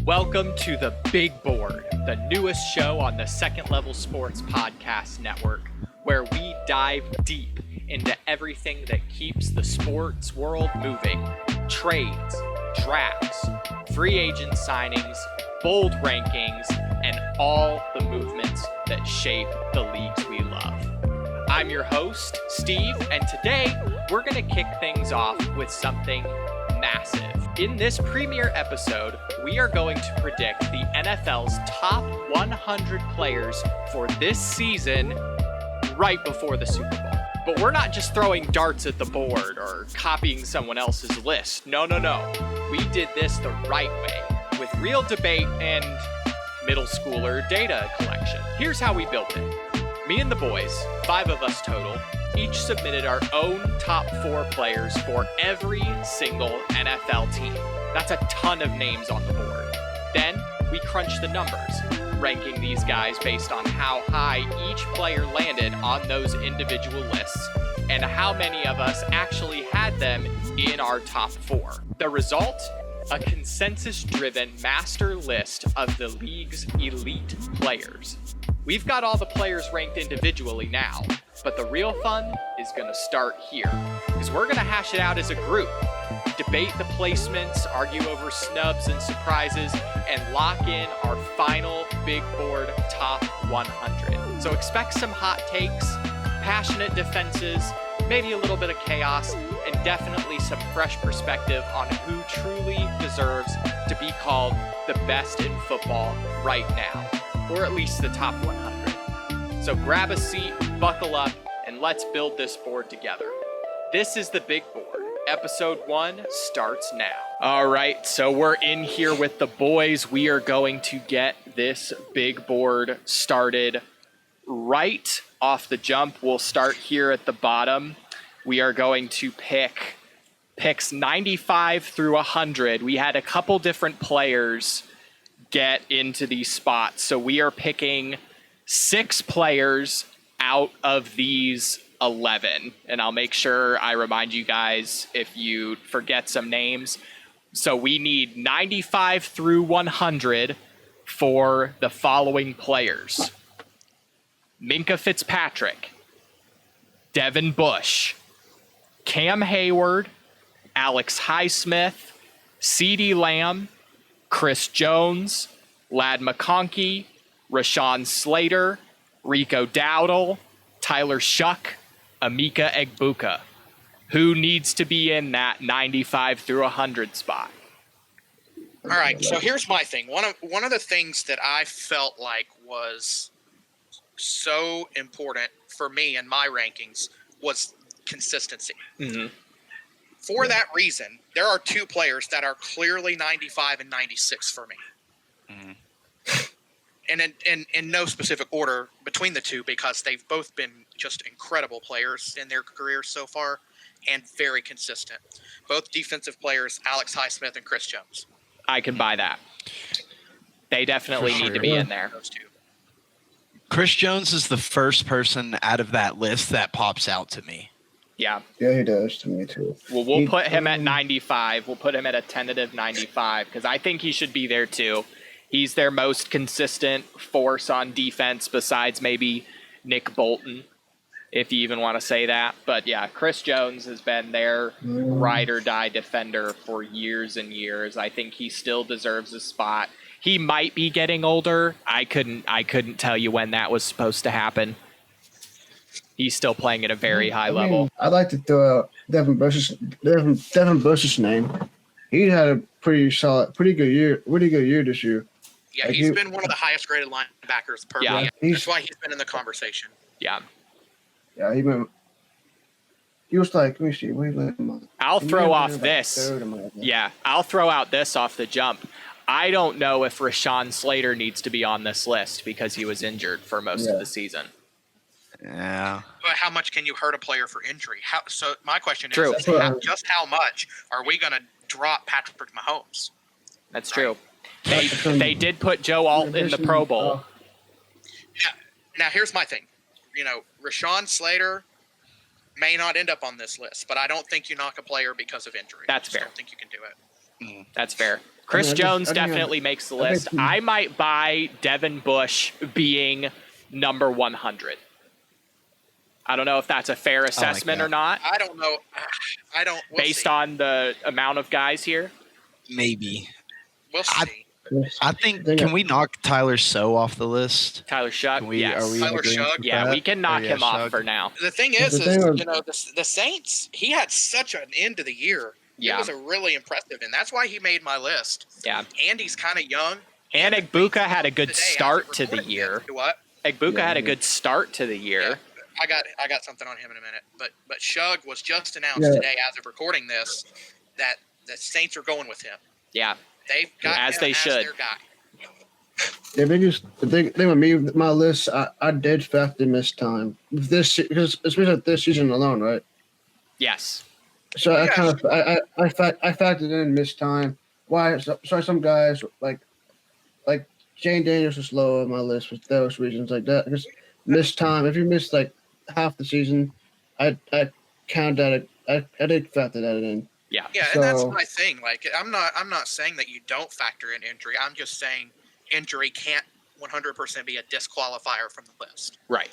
Welcome to The Big Board, the newest show on the Second Level Sports Podcast Network, where we dive deep into everything that keeps the sports world moving. Trades, drafts, free agent signings, bold rankings, and all the movements that shape the leagues we love. I'm your host, Steve, and today we're going to kick things off with something massive. In this premiere episode, we are going to predict the NFL's top 100 players for this season right before the Super Bowl. But we're not just throwing darts at the board or copying someone else's list. No. We did this the right way, with real debate and middle schooler data collection. Here's how we built it. Me and the boys, 5 of us total, each submitted our own top 4 players for every single NFL team. That's a ton of names on the board. Then we crunched the numbers, ranking these guys based on how high each player landed on those individual lists and how many of us actually had them in our top 4. The result? A consensus-driven master list of the league's elite players. We've got all the players ranked individually now, but the real fun is going to start here, because we're going to hash it out as a group, debate the placements, argue over snubs and surprises, and lock in our final Big Board top 100. So expect some hot takes, passionate defenses, maybe a little bit of chaos, and definitely some fresh perspective on who truly deserves to be called the best in football right now, or at least the top 100. So grab a seat, buckle up, and let's build this board together. This is the Big Board. Episode 1 starts now. All right, so we're in here with the boys. We are going to get this Big Board started right off the jump. We'll start here at the bottom. We are going to pick picks 95 through 100. We had a couple different players get into these spots. So we are picking 6 players out of these 11. And I'll make sure I remind you guys if you forget some names. So we need 95 through 100 for the following players: Minkah Fitzpatrick, Devin Bush, Cam Hayward, Alex Highsmith, CeeDee Lamb, Chris Jones, Ladd McConkey, Rashawn Slater, Rico Dowdle, Tyler Shuck, Emeka Egbuka. Who needs to be in that 95 through 100 spot? All right, so here's my thing. One of the things that I felt like was so important for me in my rankings was consistency. Mm-hmm. For that reason, there are 2 players that are clearly 95 and 96 for me. Mm-hmm. And in no specific order between the 2, because they've both been just incredible players in their careers so far and very consistent. Both defensive players, Alex Highsmith and Chris Jones. I can buy that. They definitely need to be in there. Those 2. Chris Jones is the first person out of that list that pops out to me. Yeah. Yeah, he does to me too. Well, we'll put him at 95. We'll put him at a tentative 95 because I think he should be there too. He's their most consistent force on defense besides maybe Nick Bolton, if you even want to say that. But yeah, Chris Jones has been their ride or die defender for years and years. I think he still deserves a spot. He might be getting older. I couldn't tell you when that was supposed to happen. He's still playing at a very high level. I'd like to throw out Devin Bush's name. He had a pretty good year this year. Yeah, he's been one of the highest graded linebackers per yeah. That's why he's been in the conversation. Yeah. Yeah, he was like, let me see, where he lived. I'll throw off this. Yeah, I'll throw out this off the jump. I don't know if Rashawn Slater needs to be on this list because he was injured for most of the season. Yeah. But how much can you hurt a player for injury? So my question is, True. Just how much are we going to drop Patrick Mahomes? That's true. They did put Joe Alt in the Pro Bowl. Yeah. Now here's my thing. Rashawn Slater may not end up on this list, but I don't think you knock a player because of injury. That's fair. I don't think you can do it. That's fair. Chris I just- Jones I think definitely makes the I think list. he- I might buy Devin Bush being number 100. I don't know if that's a fair assessment that. or not, I don't know. I don't. We'll based see. on the amount of guys here. Maybe. We'll I- see. I think. think Can I- we knock Tyler So off the list? Tyler Shuck, Can we? yes. Are we in Tyler agreement Sugg? with Yeah, that? we can knock Oh, yeah, him off Sugg. for now. The thing The is, thing was- you know, the Saints. He had such an end of the year. Yeah. It was a really impressive, and that's why he made my list. Yeah. Andy's kind of young. And Egbuka had a good Today, as start of to the recording year. this, what? Egbuka Yeah, had a yeah. good start to the year. I got something on him in a minute. But Shug was just announced Yeah. today, as of recording this, that the Saints are going with him. Yeah. They've got As him they as should. their guy. The thing with me with my list, I did factor miss time this because especially this season alone, right? Yes. So I Yeah. kind of I factored in missed time. Why? So some guys like Jane Daniels was low on my list for those reasons like that. Because missed time. If you miss like half the season, I count that. I did factor that in. Yeah. Yeah, and that's So- my thing. Like, I'm not saying that you don't factor in injury. I'm just saying injury can't 100% be a disqualifier from the list. Right.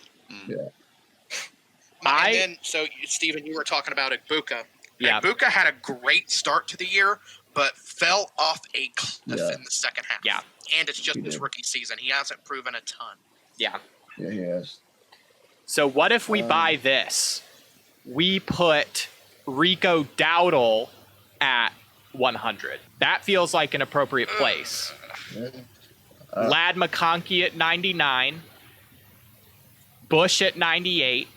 And then, so Steven, you were talking about Egbuka. Yeah. Egbuka had a great start to the year, but fell off a cliff Yeah. in the second half. Yeah. And it's just He his did. rookie season. He hasn't proven a ton. Yeah. Yeah, he has. So what if we buy this? We put Rico Dowdle at 100. That feels like an appropriate place. Lad McConkey at 99. Bush at 98.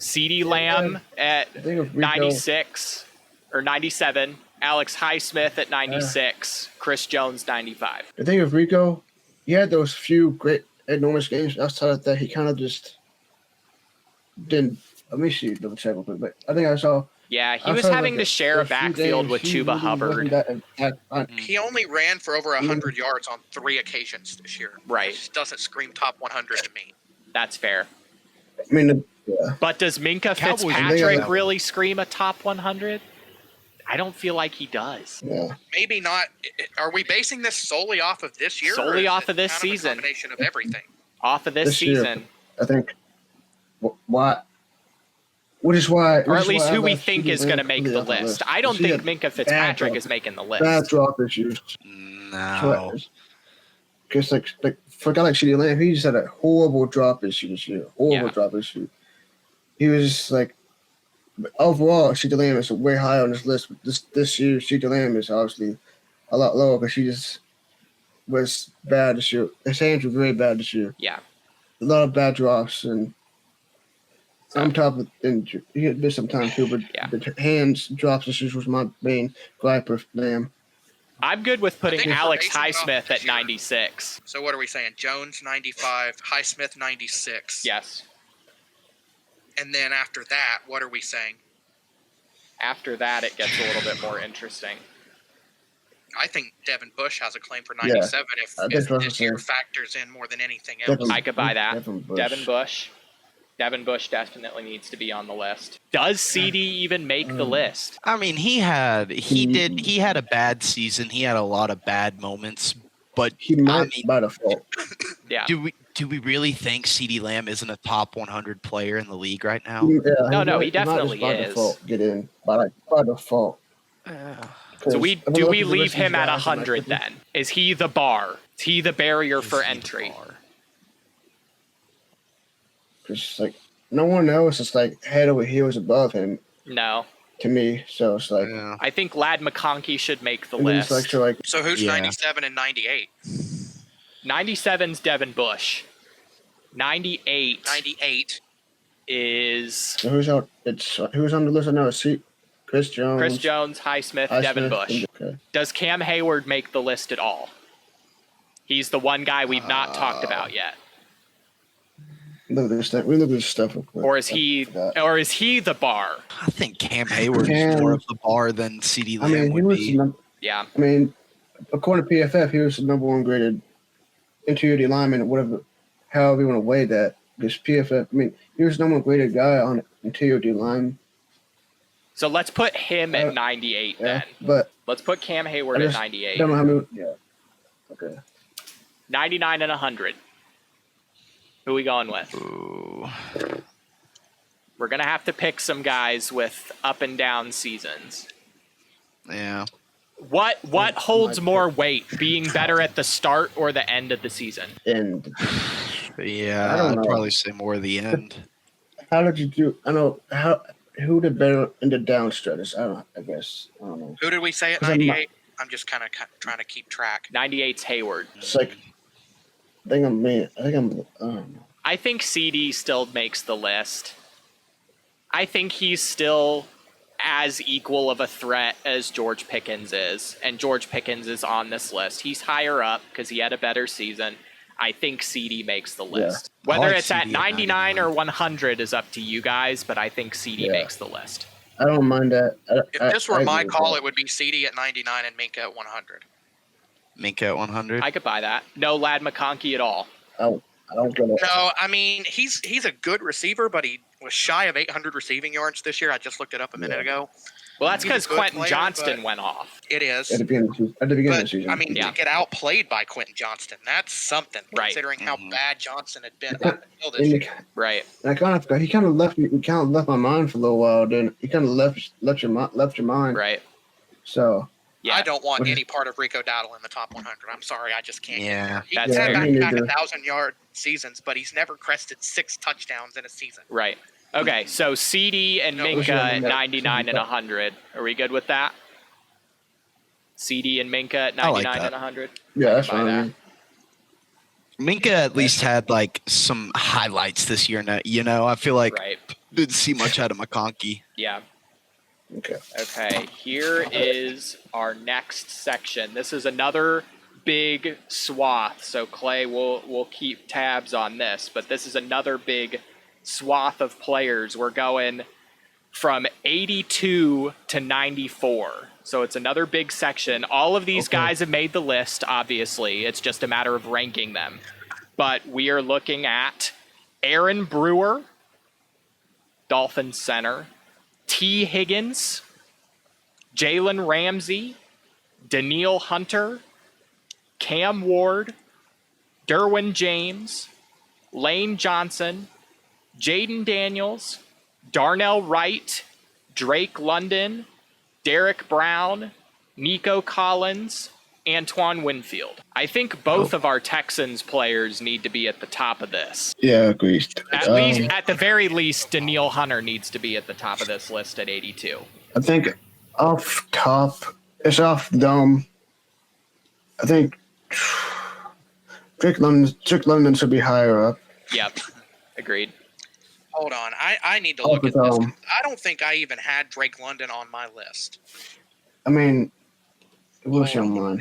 CeeDee Lamb at I think of Rico, 96 or 97. Alex Highsmith at 96. Chris Jones 95. The thing with Rico, he had those few great enormous games. Outside of that, he kind of just didn't. Let me see, double check real quick. But I think I saw. Yeah, he I was saw, having like, to share a few backfield games with he Chuba really Hubbard. wasn't that- He only ran for over 100 yards on 3 occasions this year. Right. It just doesn't scream top 100 to me. That's fair. I mean, yeah. But does Minka Cowboys Fitzpatrick do. really scream a top 100? I don't feel like he does. Yeah. Maybe not. Are we basing this solely off of this year? Solely or is off it of this kind season. A combination of everything. Off of this This year. season. I think. Why? Which is why. Or which at is least why I who we left think CeeDee is going to Lamb make really the off the list. I don't He think had Minka bad Fitzpatrick drop- is making the bad list. drop issues. No. Because like for a guy like CeeDee Lamb, he just had a horrible drop issue this year. Horrible Yeah. drop issue. He was just like. But overall, CeeDee Lamb is way higher on this list. But this year, CeeDee Lamb is obviously a lot lower because she just was bad this year. His hands were very bad this year. Yeah. A lot of bad drops and on top of injury. He had missed some time too, but Yeah. the hands drops issues was my main gripe with Lamb. I'm good with putting think Alex basing it off Highsmith this at year. 96. So what are we saying? Jones 95, Highsmith 96. Yes. And then after that, what are we saying? After that, it gets a little bit more interesting. I think Devin Bush has a claim for Yeah, 97 if that's what I'm this year saying. factors in more than anything else. Devin- I could buy that. Devin Bush. Devin Bush. Devin Bush definitely needs to be on the list. Does CD even make the list? I mean, he had a bad season. He had a lot of bad moments. But He might I mean, by default. Yeah. do we really think CeeDee Lamb isn't a top 100 player in the league right now? Yeah, No, might- he definitely might just by is. default get in by default. So we Because do I'm we looking at the leave rest of him these at guys, I'm 100 like, then? Is he the bar? Is he the barrier for Is he the entry? bar? Because like no one else is like head over heels above him No. to me. So it's like Yeah. I think Lad McConkey should make the and then list. it's like so like So who's Yeah. 97 and 98? 97's Devin Bush. 98 98. is so who's out? It's who's on the list right now? See, Chris Jones. Chris Jones, Highsmith, Highsmith, Devin Bush. and- Okay. Does Cam Hayward make the list at all? He's the one guy we've not talked about yet. Look at this stuff. We look at this stuff. Real quick. Or is he I forgot. the bar? I think Cam Hayward Cam- is more of the bar than CeeDee I Lamb mean, he would was. be. Yeah. I mean, according to PFF, he was the number one graded interior lineman, or whatever, however you want to weigh that. Because PFF, I mean, he was the number one graded guy on interior D line. So let's put him at 98 Yeah, then. but Let's put Cam Hayward I at just 98. don't know how many. Yeah. Okay. 99 and 100. Who we going with? Ooh. We're going to have to pick some guys with up and down seasons. Yeah. What holds more weight, being better at the start or the end of the season? And Yeah, I don't I'd know. probably say more the end. how did you do? I know how. Who did better in the down stretches? I guess. I don't know. Who did we say at 'Cause I'm not- 98? I'm just kind of trying to keep track. 98's Hayward. It's like. I think I'm. I don't know. I think CD still makes the list. I think he's still as equal of a threat as George Pickens is, and George Pickens is on this list. He's higher up because he had a better season. I think CD makes the list. I Whether like it's at CD at 99 or 100 is up to you guys, but I think CD Yeah. makes the list. I don't mind that. If this were my agree with call, that. it would be CD at 99 and Minka at 100. Minka at 100. I could buy that. No Lad McConkey at all. I don't get it. No, I mean he's a good receiver, but he was shy of 800 receiving yards this year. I just looked it up a minute ago. Well, that's He's a because good Quentin player, Johnston but- went off. It is. At the beginning of the But season. I mean, Yeah. to get outplayed by Quentin Johnston, that's something. Right. Considering how Mhm. bad Johnston had been on the field this And year. Right. I kind of he kind of left me. He kind of left my mind for a little while. Then he kind of left your mind. Right. So Yeah. I don't want What is- any part of Rico Dowdle in the top 100. I'm sorry, I just can't. Yeah. He's That's had fair. Me back-to-back neither. 1,000-yard seasons, but he's never crested 6 touchdowns in a season. Right. Okay, so CD and No, Minka which at one? 99 and 100. Are we good with that? CD and Minka at I like 99 that. and 100? yeah, that's buy fine. that. I mean. Minka at least had like some highlights this year. You know, I feel like Right. didn't see much out of McConkey. Yeah. Okay. Okay, here is our next section. This is another big swath. So Clay, we'll keep tabs on this, but this is another big swath of players. We're going from 82 to 94. So it's another big section. All of these Okay. guys have made the list, obviously. It's just a matter of ranking them. But we are looking at Aaron Brewer, Dolphins center, T. Higgins, Jalen Ramsey, Daniil Hunter, Cam Ward, Derwin James, Lane Johnson, Jaden Daniels, Darnell Wright, Drake London, Derek Brown, Nico Collins, Antoine Winfield. I think both of our Texans players need to be at the top of this. Yeah, agreed. At the very least, Daniil Hunter needs to be at the top of this list at 82. I think off top, it's off dome. I think Drake London should be higher up. Yep, agreed. Hold on, I need to Off look the at this. dome. I don't think I even had Drake London on my list. I mean, what's your mind?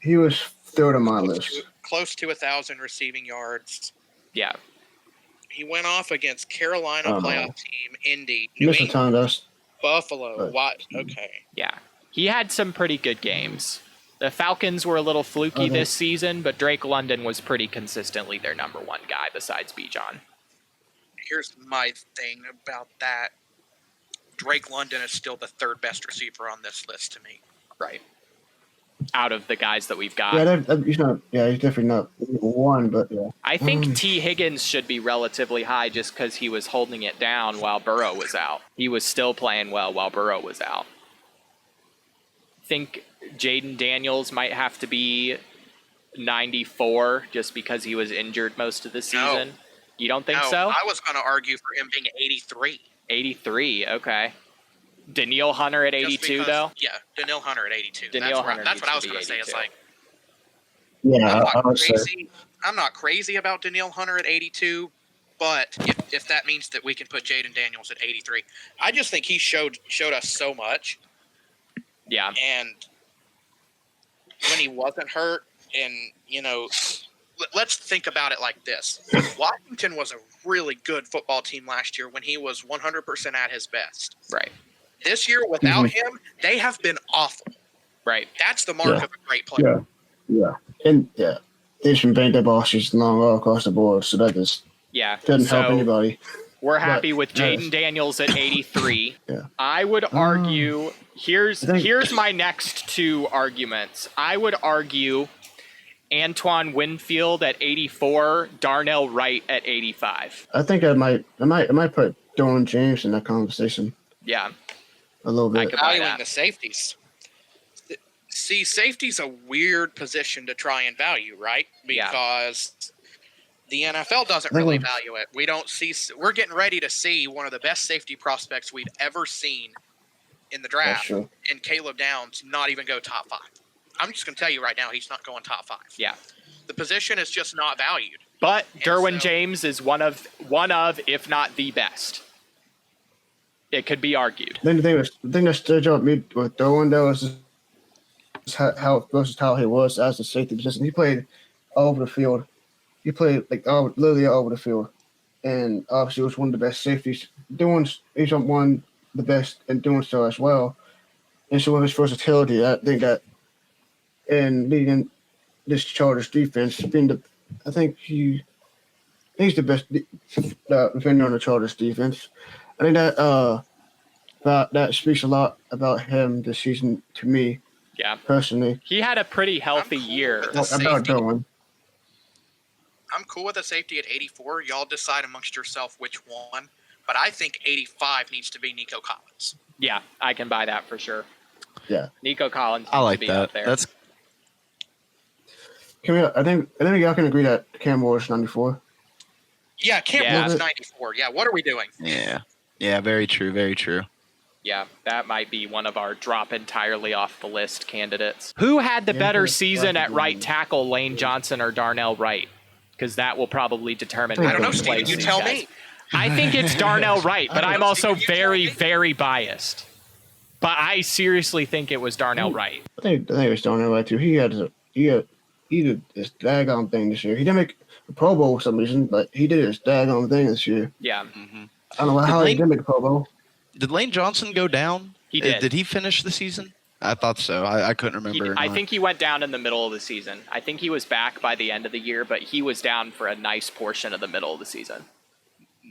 He was third on my list. Close to 1,000 receiving yards. Yeah, He went off against Carolina Oh, no. playoff team, Indy, He New missed a England, ton. That's Buffalo. Right. What? Okay. yeah. He had some pretty good games. The Falcons were a little fluky Okay. this season, but Drake London was pretty consistently their number one guy besides Bijan. Here's my thing about that. Drake London is still the third best receiver on this list to me. Right. Out of the guys that we've got. he's not. Yeah, he's definitely not one, but yeah. I think T. Higgins should be relatively high just because he was holding it down while Burrow was out. He was still playing well while Burrow was out. I think Jaden Daniels might have to be 94 just because he was injured most of the season. You don't think No, so? I was going to argue for him being 83. 83, okay. Daniil Hunter at Just 82, because- though? Yeah, Daniil Hunter at 82. Daniil Hunter That's needs what I to was be going to say. It's 82. like, Yeah, I'm I not would say. crazy. I'm not crazy about Daniil Hunter at 82, but if that means that we can put Jaden Daniels at 83, I just think he showed us so much. Yeah, And when he wasn't hurt, and let's think about it like this: Washington was a really good football team last year when he was 100% at his best. right, This year, without him, they have been awful. right. That's the mark Yeah. of a great player. Yeah, and yeah, they just been banged up all season long all across the board, so that just Yeah. doesn't help So anybody. We're happy But, with yes. Jaden Daniels at 83. Yeah. I would argue here's my next two arguments. I would argue Antoine Winfield at 84, Darnell Wright at 85. I think I might put Dylan James in that conversation Yeah. a little I bit. could buy Valuing that. the safeties. See, safety's a weird position to try and value, right? Yeah. Because the NFL doesn't I think really we- value it. We don't see. We're getting ready to see one of the best safety prospects we've ever seen in the That's draft, true. and Caleb Downs not even go top 5. I'm just going to tell you right now, he's not going top 5. Yeah. The position is just not valued. But And Derwin so- James is one of if not the best. It could be argued. Then the thing that stood out me with Dylan though is how versatile he was as a safety position. He played all over the field. He played literally all over the field, and obviously was one of the best safeties. He's one of the best in doing so as well. And so with his versatility, I think that in leading this Chargers defense, I think he's the best defender on the Chargers defense. I think that speaks a lot about him this season to me Yeah. personally. He had a pretty healthy I'm cool year. with the About safety. Dylan. I'm cool with a safety at 84. Y'all decide amongst yourself which one. But I think 85 needs to be Nico Collins. Yeah, I can buy that for sure. Yeah. Nico Collins I needs like to be up that. there. That's I think y'all can agree that Cam Moore's 94. Yeah, Cam Yeah. Woods 94. Yeah, what are we doing? yeah, very true, very true. Yeah, that might be one of our drop entirely off the list candidates. Who had the Yeah, better that's season at possible. right tackle, Lane Johnson or Darnell Wright? Because that will probably determine. I I don't know, who Steven. plays You these tell guys. me. I think it's Darnell Wright, but I'm also You tell very, me. very biased. But I seriously think it was Darnell Wright. I think it was Darnell Wright too. He did this daggone thing this year. He didn't make the Pro Bowl for some reason, but he did his daggone thing this year. Yeah, I don't know how he Lane- did make the Pro Bowl. Did Lane Johnson go down? he did. Did he finish the season? I thought so. I couldn't He- remember. or I not. think he went down in the middle of the season. I think he was back by the end of the year, but he was down for a nice portion of the middle of the season.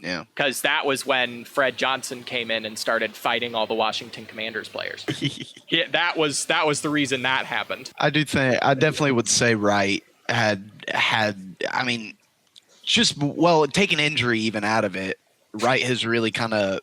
Yeah. Because that was when Fred Johnson came in and started fighting all the Washington Commanders players. That was the reason that happened. I definitely would say Wright had I mean, taking injury even out of it, Wright has really kind of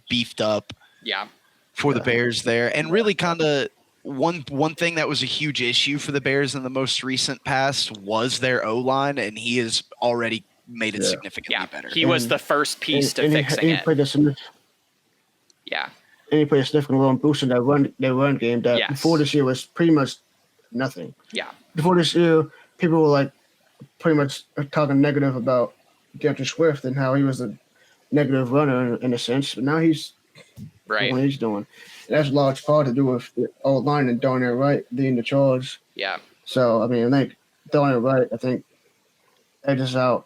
beefed up Yeah, for the Bears there, and really kind of one thing that was a huge issue for the Bears in the most recent past was their O-line, and he has already made it Yeah. significantly yeah. better. He was the first piece to And fixing he it. played Yeah, he played a significant role in boosting their run game that Yes. before this year was pretty much nothing. yeah, Before this year, people were like pretty much talking negative about DeAndre Swift and how he was a negative runner in a sense, but now he's right. what he's doing. And that's a large part to do with the old line and Darnell Wright leading the charge. Yeah, So I mean, I think Darnell Wright, I think edges out.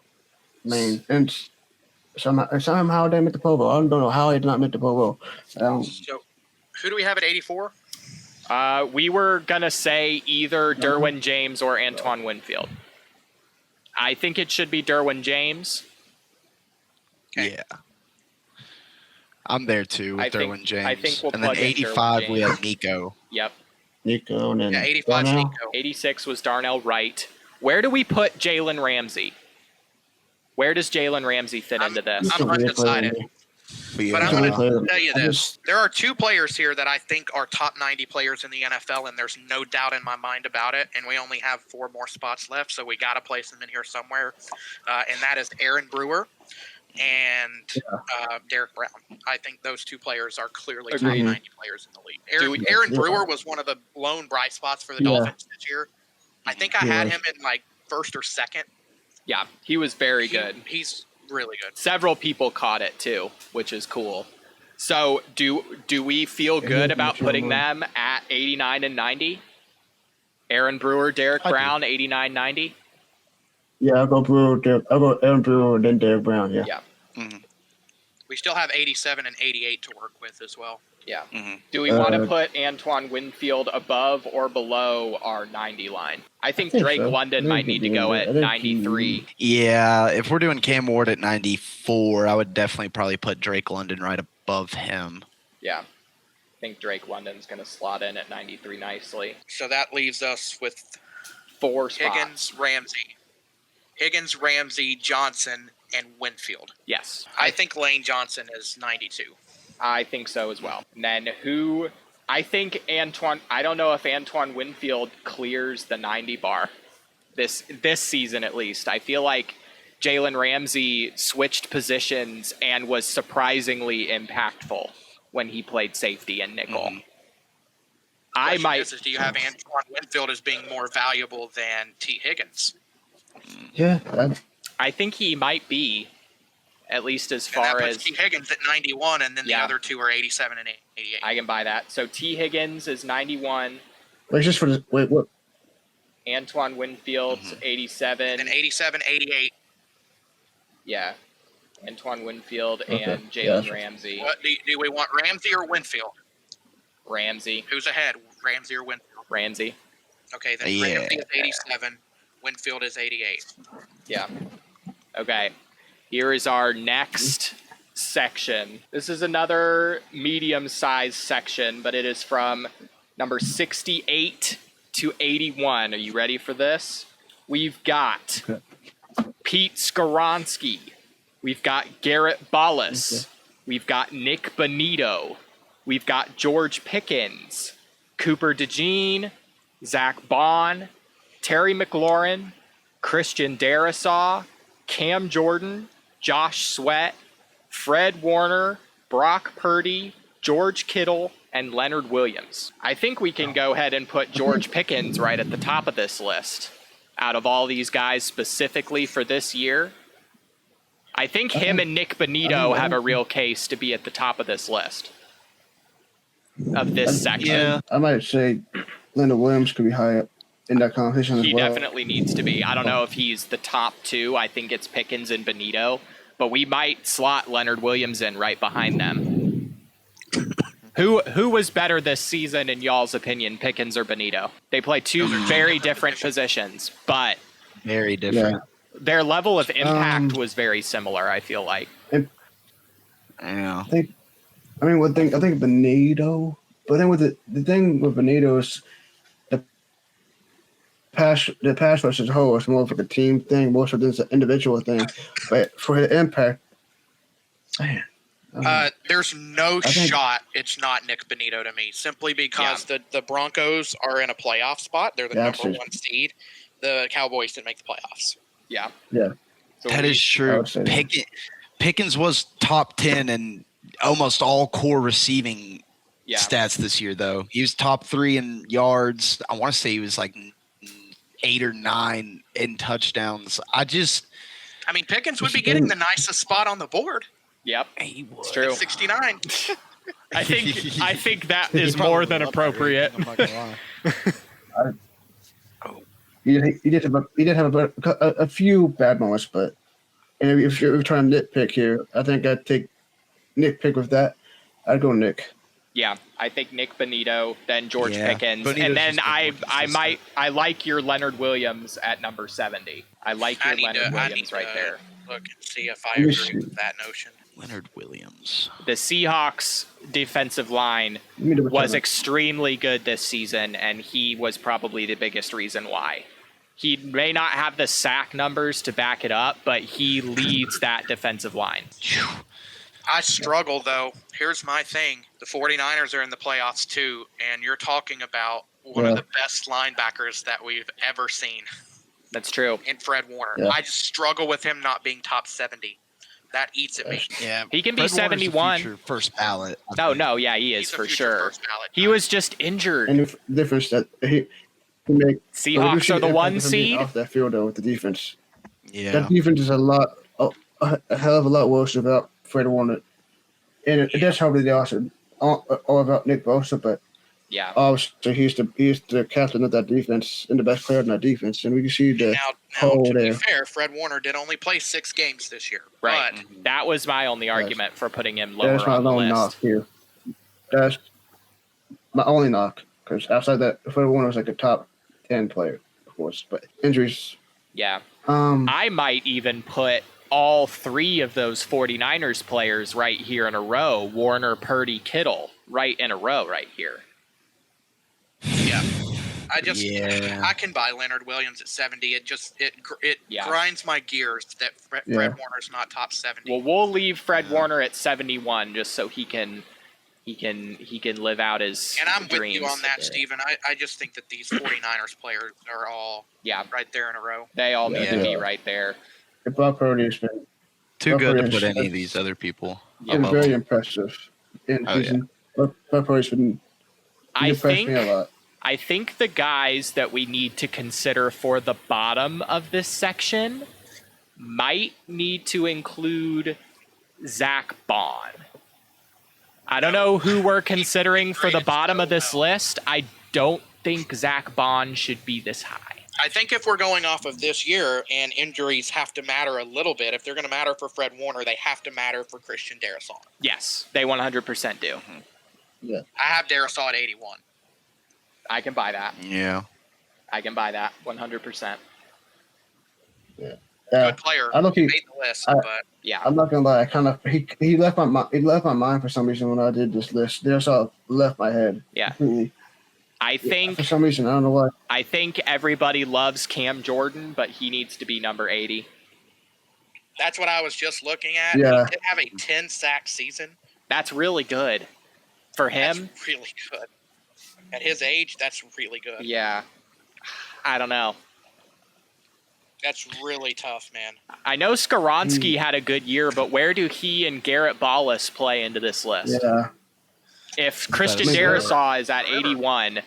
I mean, and somehow they made the Pro Bowl. I don't know how they did not make the Pro Bowl. So, who do we have at 84? we were gonna say either Derwin James or Antoine Winfield. I think it should be Derwin James. Okay. Yeah. I'm there too with I think- Derwin James. I think we'll and then plug in 85 Derwin we James. have Nico. Yep. Nico and then Yeah, 85 's Darnell. Nico. 86 was Darnell Wright. Where do we put Jalen Ramsey? Where does Jalen Ramsey fit into this? I'm undecided. But But I'm yeah, going to tell you I this. just- There are 2 players here that I think are top 90 players in the NFL, and there's no doubt in my mind about it. And we only have 4 more spots left, so we got to place them in here somewhere. And that is Aaron Brewer and Derek Brown. I think those 2 players are clearly top Agreed. 90 players in the league. Do Aaron we- Brewer was one of the lone bright spots for the Yeah. Dolphins this year. I think I had Yeah. him in like first or second. Yeah, he was very good. He's really good. Several people caught it too, which is cool. So do we feel Yeah, good he's about mature putting one. them at 89 and 90? Aaron Brewer, Derek I do. Brown, 89, 90? Yeah, I'll go Aaron Brewer, then Derek Brown. Yeah. Yeah. mhm. We still have 87 and 88 to work with as well. Yeah. Mhm. Do we want to put Antoine Winfield above or below our 90 line? I think think Drake so. London I might think need to he go did. at I think 93. Yeah, if we're doing Cam Ward at 94, I would definitely probably put Drake London right above him. Yeah. I think Drake London's going to slot in at 93 nicely. So that leaves us with 4 spots. Higgins, Ramsey, Johnson, and Winfield. Yes. I think Lane Johnson is 92. I think so as well. And then who... I think Antoine... I don't know if Antoine Winfield clears the 90 bar this season at least. I feel like Jalen Ramsey switched positions and was surprisingly impactful when he played safety and nickel. I Question might... is, do you have Antoine Winfield as being more valuable than T. Higgins? Yeah, I think he might be, at least as And that far puts as... T. Higgins at 91, and then the Yeah. other two are 87 and 88. I can buy that. So T. Higgins is 91. wait, just for the wait, what? Antoine Winfield's 87. and 87, 88. Yeah. Antoine Winfield Okay. and Yeah, Jalen that's- Ramsey. What do we want, Ramsey or Winfield? Ramsey. Who's ahead, Ramsey or Winfield? Ramsey. Okay, then Yeah. Ramsey is 87, Winfield is 88. Yeah. Okay. Here is our next section. This is another medium-sized section, but it is from number 68 to 81. Are you ready for this? We've got Okay. Pete Skoronsky. We've got Garrett Ballas. Okay. We've got Nick Bonito. We've got George Pickens, Cooper DeJean, Zach Bond, Terry McLaurin, Christian Darrisaw, Cam Jordan, Josh Sweat, Fred Warner, Brock Purdy, George Kittle, and Leonard Williams. I think we can go ahead and put George Pickens right at the top of this list. Out of all these guys specifically for this year, I think him and Nick Bonito have a real case to be at the top of this list. Of this section. Yeah. I might say Leonard Williams could be high up in that competition He as well. definitely needs to be. I don't know if he's the top two. I think it's Pickens and Bonito, but we might slot Leonard Williams in right behind them. Who was better this season in y'all's opinion, Pickens or Bonito? They play two very different positions, but Very different. their level of impact was very similar, I feel like. Yeah. I think Benito, but then with the thing with Benito is the pass rush as a whole is more of like a team thing, more so than it's an individual thing. But for the impact, man, There's no I think- shot it's not Nick Bonito to me, simply because the Broncos are in a playoff spot. They're the Yeah, number absolutely. 1 seed. The Cowboys didn't make the playoffs. Yeah. Yeah. So That we- is I true. would say that. Pickens was top 10 in almost all core receiving yeah. stats this year, though. He was top 3 in yards. I want to say he was like 8 or 9 in touchdowns. I mean, Pickens would be getting the nicest spot on the board Yep. He was. It's true. at 69. I think that is more than appropriate. I'm not gonna lie. he did have a few bad moments, but and if you're trying to nitpick here, I think I'd take nitpick with that. I'd go Nick. Yeah, I think Nick Bonito, then George Yeah. Pickens, Bonito's and then just been more consistent. I like your Leonard Williams at number 70. I like your Leonard Williams right there. Look and see if I Let me agree see. with that notion. Leonard Williams. The Seahawks defensive line Let me double was check. extremely good this season, and he was probably the biggest reason why. He may not have the sack numbers to back it up, but he leads that defensive line. I struggle, though. Here's my thing. The 49ers are in the playoffs, too, and you're talking about one Yeah. of the best linebackers that we've ever seen That's true. in Fred Warner. Yeah. I just struggle with him not being top 70. That eats at me. Yeah. He can be Fred Warner's the 71. future first ballot. No, yeah, he is He's a for future sure. first ballot He guy. was just injured. And the difference that he make Seahawks are the 1 seed. off that field though with the defense. Yeah. That defense is a hell of a lot worse about Fred Warner, and it does help that they also all about Nick Bosa, but Yeah. obviously he's the captain of that defense and the best player in that defense, and we can see the Now hole to be there. fair, Fred Warner did only play 6 games this year. Right. But That was my only argument for putting him lower That's my on the long list. knock here. That's my only knock. Because outside that, Fred Warner was like a top 10 player, of course. But injuries. Yeah. Um, I might even put all three of those 49ers players right here in a row. Warner, Purdy, Kittle, right in a row right here. Yeah. Yeah. I can buy Leonard Williams at 70. It Yeah. grinds my gears that Fred Yeah. Warner's not top 70. Well, we'll leave Fred Warner at 71 just so he can live out his And I'm dreams. with you on that, Steven. I just think that these 49ers players are all Yeah, right there in a row. they all need to be Yeah. right there. Brock Purdy's been Too good to Brock put Purdy's any of these other people Yeah. above very him. impressive. And Oh, yeah. Brock Purdy's been I impressed me a lot. I think the guys that we need to consider for the bottom of this section might need to include Zach Bond. I don't know who we're considering for the bottom of this list. I don't think Zach Bond should be this high. I think if we're going off of this year and injuries have to matter a little bit, if they're going to matter for Fred Warner, they have to matter for Christian Darrisaw. Yes, they 100% do. I have Darrisaw at 81. I can buy that. Yeah. I can buy that 100%. Good player. I look. Made the list, but Yeah. I'm not gonna lie. I kind of he left my mind. He left my mind for some reason when I did this list. There's all left my head. Yeah. Completely. I think For some reason, I don't know why. I think everybody loves Cam Jordan, but he needs to be number 80. that's what I was just looking at. Yeah. He did have a 10 sack season. That's really good for him. That's really good. At his age, that's really good. Yeah. I don't know. That's really tough, man. I know Skoronski had a good year, but where do he and Garrett Ballas play into this list? Yeah. If Christian That is Darrisaw is at 81,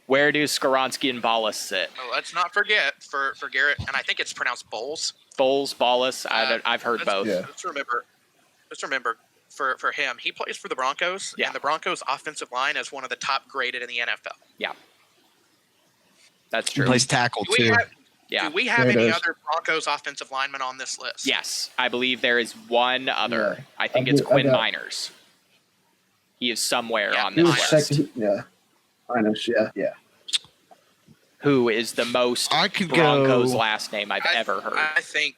where do Skoronski and Ballas sit? Well, let's not forget for Garrett, and I think it's pronounced Bowles. Bowles, Ballas, I've heard both. Yeah. Let's remember for him, he plays for the Broncos, Yeah. and the Broncos' offensive line is one of the top graded in the NFL. That's He true. plays tackle Do we too. have, Yeah. do we have Yeah, it any is. other Broncos offensive linemen on this list? Yes, I believe there is one other. Yeah. I think I it's do- I Quinn got- Miners. He is somewhere Yeah, on He this was list. second. Yeah. Minus. Yeah. Who is the most I could Broncos go. last name I've ever heard. I think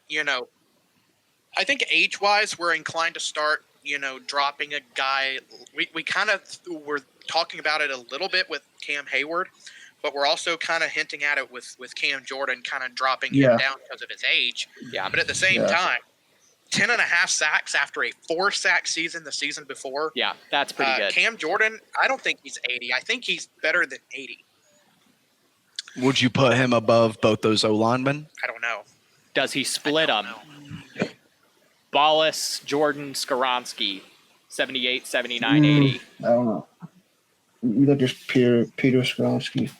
I think age-wise, we're inclined to start dropping a guy. We kind of were talking about it a little bit with Cam Hayward, but we're also kind of hinting at it with Cam Jordan, kind of dropping him Yeah. down because of his age. Yeah. But at the same Yeah. time, 10 and a half sacks after a 4-sack season the season before. Yeah, that's pretty good. Cam Jordan, I don't think he's 80. I think he's better than 80. Would you put him above both those O linemen? I don't know. Does he split I don't them? know. Ballas, Jordan, Skoronski, 78, 79, 80. I don't know. You look at Peter Skronsky.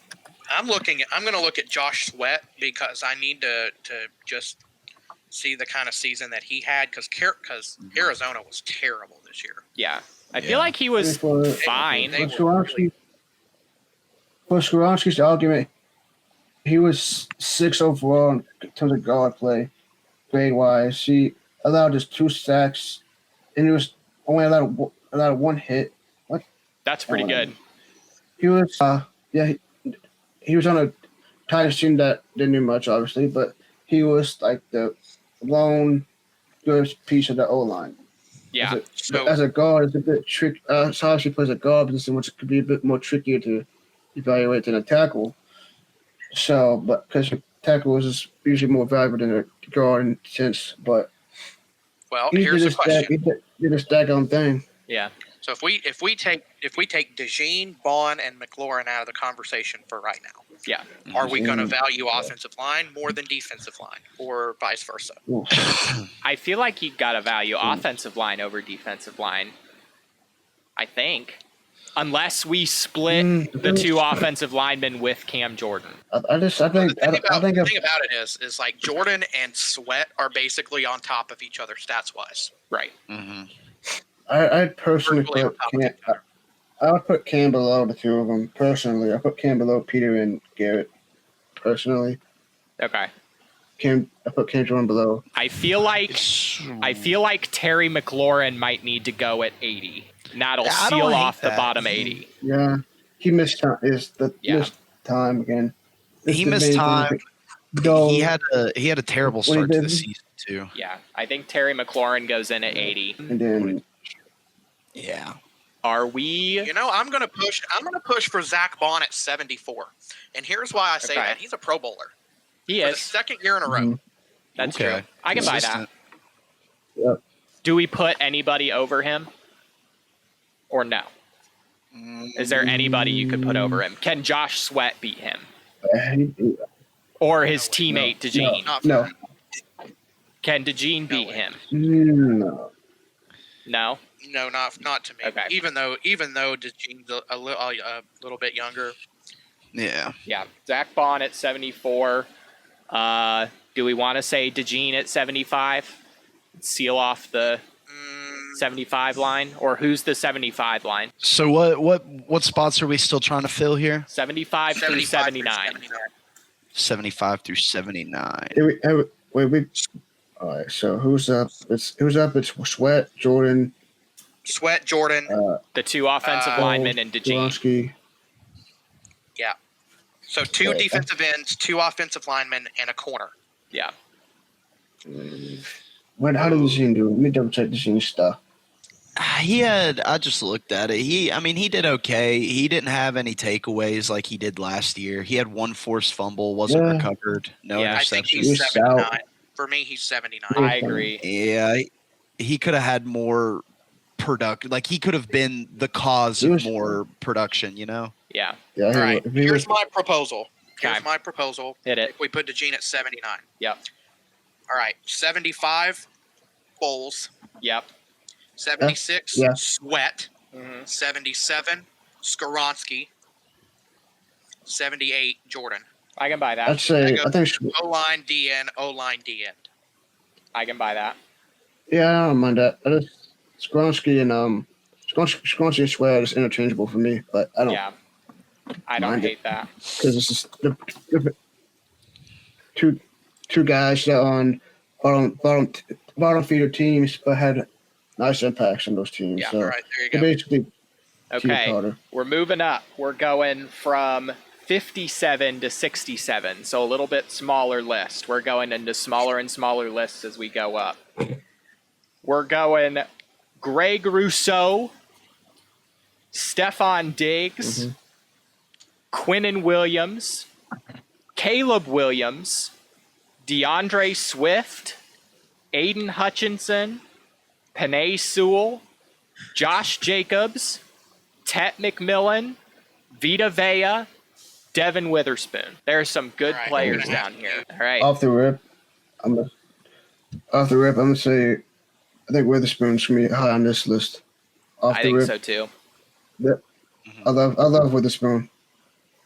I'm going to look at Josh Sweat because I need to just see the kind of season that he had because Arizona was terrible this year. Yeah. I Yeah. feel like he was For fine. They For were Skronsky, for Skronsky's argument, he was 6 overall in terms of guard play, grade wise. He allowed just 2 sacks, and he was only allowed 1 hit. That's pretty good. He was, he was on a Titans team that didn't do much, obviously, but he was like the lone good piece of the O line. Yeah. So- As a guard, it's a bit tricky. So how she plays a guard position, which could be a bit more trickier to evaluate than a tackle. So, but because a tackle is usually more valuable than a guard in a sense, but Well, he here's did the question. He did a stack-on thing. Yeah. So if we take DeJean, Bond, and McLaurin out of the conversation for right now, Yeah. are we going to Mm. value offensive line more than defensive line, or vice versa? Ooh. I feel like you got to value offensive line over defensive line. I think. Unless we split the 2 offensive linemen with Cam Jordan. I think The thing if, about it is like Jordan and Sweat are basically on top of each other stats wise. Right. Mm-hmm. I'd personally Virtually on put top of each other. I would put Cam below the 2 of them. Personally, I put Cam below Peter and Garrett. Personally, Okay. I put Cam Jordan below. I feel like Terry McLaurin might need to go at 80. and that'll I don't seal hate off the that. bottom 80. Yeah, he missed time. Yeah. Missed time again. This He is the missed main thing. time. Go. He had a terrible When he start to the did- season too. Yeah, I think Terry McLaurin goes in at 80. and then Yeah. Are we? You know, I'm gonna push for Zach Bond at 74, and here's why I say Okay. that: he's a Pro Bowler He for the is. second year in a row. Mhm. That's Okay. true. I can buy that. Consistent. Yep. Do we put anybody over him? Or no? Is there anybody you could put over him? Can Josh Sweat beat him? Or his teammate, DeJean? Not No. Can DeJean beat way. him? No. No? No, not to me. Okay. Even though DeJean's a little bit younger. Yeah. Yeah. Zach Bond at 74. Do we want to say DeJean at 75? Seal off the 75 line? Or who's the 75 line? So what spots are we still trying to fill here? 75 through 75 79. 75 through 79. Wait. All right. So who's up? It's Sweat, Jordan, Sweat, Jordan. The two offensive linemen and DeJean. Zelensky. So two Okay. defensive ends, two offensive linemen, and a corner. Yeah. How did the scene do? Let me double check the scene stuff. I just looked at it. He did okay. He didn't have any takeaways like he did last year. He had one forced fumble, wasn't Yeah. recovered, no Yeah, I think interceptions. he's He's 79. out. For me, he's 79. I agree. Yeah, he could have had more product. Like he could have been the cause He of was- more production. You know. Yeah. Yeah. All right, if he here's was- my proposal. Here's Okay. my proposal. Hit it. If we put DeJean at 79. Yep. All right, 75, Bowles. Yep. 76, Yeah. Sweat. Mhm. 77, Skoronsky. 78, Jordan. I can buy that. I'd say I I think O-line, DN, O-line, DN. I can buy that. yeah, I don't mind that. I just Skronsky and Skronsky and Sweat is interchangeable for me, but I don't Yeah. I don't mind it. hate that. because it's just the two guys that on bottom feeder teams, but had nice impacts on those teams. Yeah, so all right, there you they're go. basically Okay. Carter. We're moving up. We're going from 57 to 67. So a little bit smaller list. We're going into smaller and smaller lists as we go up. We're going Greg Rousseau, Stefan Diggs, Quinnen Williams, Caleb Williams, DeAndre Swift, Aiden Hutchinson, Penei Sewell, Josh Jacobs, Tet McMillan, Vita Vea, Devin Witherspoon. There's some good All right, players I'm gonna have down to here. All right. Off the rip, I'm gonna say I think Witherspoon's gonna be high on this list. Off I the think rip, so too. I love Witherspoon.